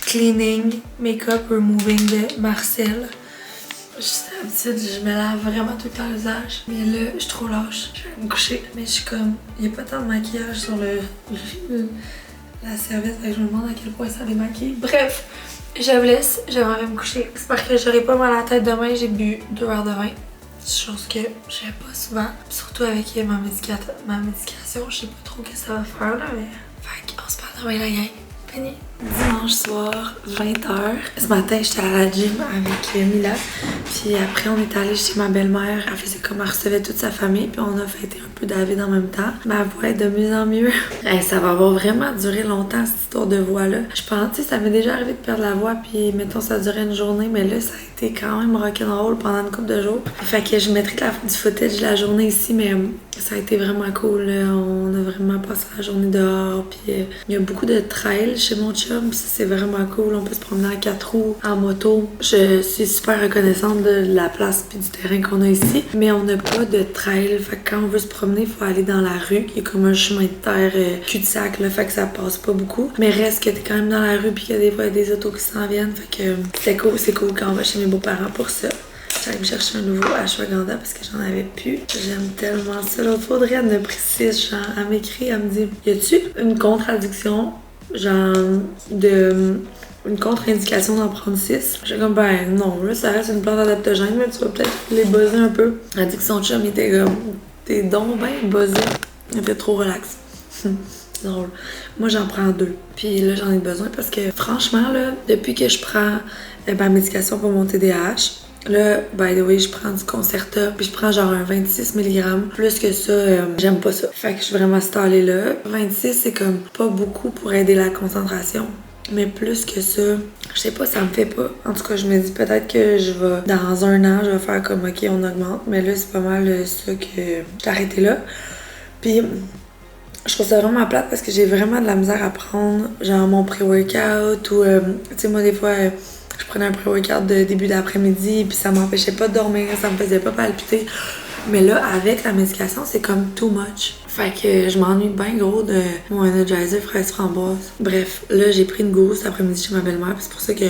cleaning, make-up removing de Marcel. D'habitude, je me lave vraiment tout le temps le visage. Mais là, je suis trop lâche. Je vais me coucher. Mais je suis comme... Il n'y a pas tant de maquillage sur la serviette. Je me demande à quel point ça démaquille. Bref, je vous laisse. J'aimerais aller me coucher. J'espère que j'aurai pas mal à la tête demain. J'ai bu 2 verres de vin. Chose que je fais pas souvent. Surtout avec ma médication. Je sais pas trop ce que ça va faire là. Mais... Fait qu'on se parle demain la gang. Penny. Dimanche soir, 20h. Ce matin, j'étais à la gym avec Mila. Puis après, on est allé chez ma belle-mère. Elle faisait comme elle recevait toute sa famille. Puis on a fêté un peu David en même temps. Ma voix est de mieux en mieux. Hey, ça va avoir vraiment duré longtemps, cette histoire de voix-là. Je pense, tu sais, ça m'est déjà arrivé de perdre la voix. Puis mettons, ça durait une journée. Mais là, ça a été quand même rock'n'roll pendant une couple de jours. Fait que je mettrai du footage de la journée ici. Mais ça a été vraiment cool. On a vraiment passé la journée dehors. Puis il y a beaucoup de trails chez mon chum. Puis ça, c'est vraiment cool. On peut se promener en 4 roues, en moto. Je suis super reconnaissante de la place puis du terrain qu'on a ici. Mais on n'a pas de trail. Fait que quand on veut se promener, il faut aller dans la rue. Il y a comme un chemin de terre cul-de-sac. Fait que ça passe pas beaucoup. Mais reste que t'es quand même dans la rue puis qu'il y a des fois des autos qui s'en viennent. Fait que c'est cool quand on va chez mes beaux-parents pour ça. J'allais me chercher un nouveau ashwagandha parce que j'en avais plus. J'aime tellement ça. L'autre fois, Audrey, elle me précise, genre, elle m'écrit, elle me dit, y a-tu une contradiction, genre, une contre-indication d'en prendre 6? J'ai comme, ben non, là, ça reste une plante adaptogène, mais tu vas peut-être les buzzer un peu. Elle dit que son chum était comme, t'es donc ben buzzé. Il était trop relax. C'est drôle. Moi, j'en prends 2. Puis là, j'en ai besoin parce que, franchement, là, depuis que je prends ma médication pour mon TDAH, là, by the way, je prends du Concerta, puis je prends genre un 26 mg. Plus que ça, j'aime pas ça. Fait que je suis vraiment stallée là. 26, c'est comme pas beaucoup pour aider la concentration. Mais plus que ça, je sais pas, ça me fait pas. En tout cas, je me dis peut-être que je vais, dans un an, je vais faire comme, ok, on augmente. Mais là, c'est pas mal ça que j'ai arrêté là. Puis, je trouve ça vraiment plate parce que j'ai vraiment de la misère à prendre, genre, mon pré-workout ou, tu sais, moi, des fois, je prenais un pré-workout de début d'après-midi puis ça m'empêchait pas de dormir, ça me faisait pas palpiter. Mais là, avec la médication, c'est comme too much. Fait que je m'ennuie bien gros de mon Energizer fraise framboise. Bref, là, j'ai pris une gourou cet après-midi chez ma belle-mère. C'est pour ça que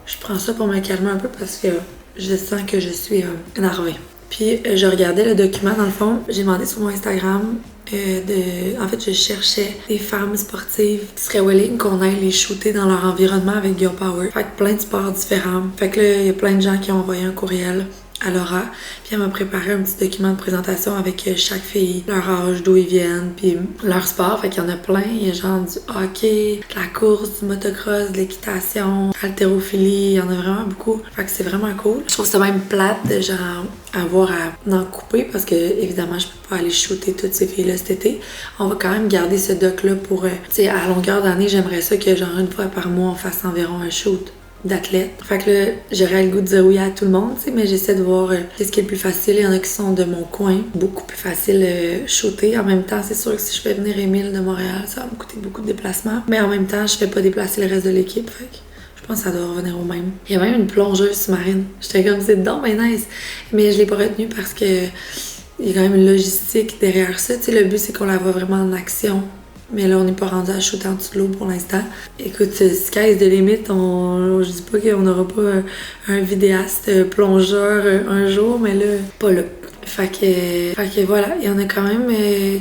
je prends ça pour me calmer un peu parce que je sens que je suis énervée. Puis, je regardais le document, dans le fond. J'ai demandé sur mon Instagram en fait, je cherchais des femmes sportives qui seraient willing qu'on aille les shooter dans leur environnement avec Girl Power. Fait que plein de sports différents. Fait que là, il y a plein de gens qui ont envoyé un courriel. à Laura. Puis elle m'a préparé un petit document de présentation avec chaque fille, leur âge, d'où ils viennent, puis leur sport. Fait qu'il y en a plein. Il y a genre du hockey, de la course, du motocross, de l'équitation, haltérophilie. Il y en a vraiment beaucoup. Fait que c'est vraiment cool. Je trouve ça même plate de genre avoir à en couper parce que évidemment je peux pas aller shooter toutes ces filles-là cet été. On va quand même garder ce doc-là pour, tu sais, à longueur d'année, j'aimerais ça que genre une fois par mois on fasse environ un shoot d'athlètes. Fait que là, j'aurais le goût de dire oui à tout le monde, tu sais, mais j'essaie de voir qu'est-ce qui est le plus facile. Il y en a qui sont de mon coin, beaucoup plus facile shooter. En même temps, c'est sûr que si je fais venir Émile de Montréal, ça va me coûter beaucoup de déplacements. Mais en même temps, je fais pas déplacer le reste de l'équipe, fait que je pense que ça doit revenir au même. Il y a même une plongeuse sous-marine. J'étais comme, c'est donc ben nice. Mais je l'ai pas retenue parce que il y a quand même une logistique derrière ça. Tu sais, le but, c'est qu'on la voit vraiment en action. Mais là, on n'est pas rendu à shooter en dessous de l'eau pour l'instant. Écoute, sky is the limit. Je dis pas qu'on n'aura pas un vidéaste plongeur un jour, mais là, pas là. Fait que voilà, il y en a quand même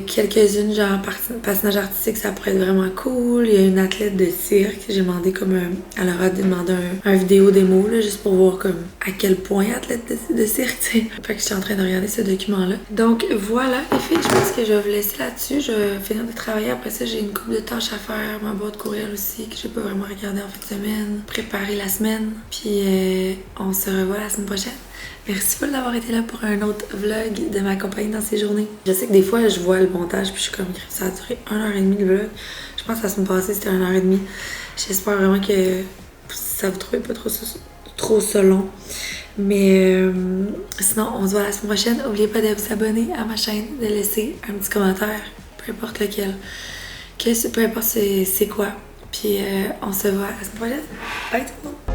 quelques-unes, genre patinage artistique, ça pourrait être vraiment cool. Il y a une athlète de cirque, j'ai demandé comme à Laura de demander un vidéo démo, là, juste pour voir comme à quel point athlète de cirque, tu sais. Fait que j'étais en train de regarder ce document-là. Donc voilà, les filles, je pense que je vais vous laisser là-dessus. Je vais finir de travailler. Après ça, j'ai une couple de tâches à faire, ma boîte courriel aussi, que j'ai pas vraiment regardé en fin de semaine. Préparer la semaine. Puis on se revoit la semaine prochaine. Merci beaucoup d'avoir été là pour un autre vlog de m'accompagner dans ces journées. Je sais que des fois, je vois le montage puis je suis comme, ça a duré 1h30 le vlog. Je pense que la semaine passée, c'était 1h30. J'espère vraiment que ça vous trouvez pas trop ça long. Mais sinon, on se voit la semaine prochaine. N'oubliez pas de vous abonner à ma chaîne, de laisser un petit commentaire, peu importe lequel. Peu importe c'est quoi. Puis on se voit la semaine prochaine. Bye tout le monde!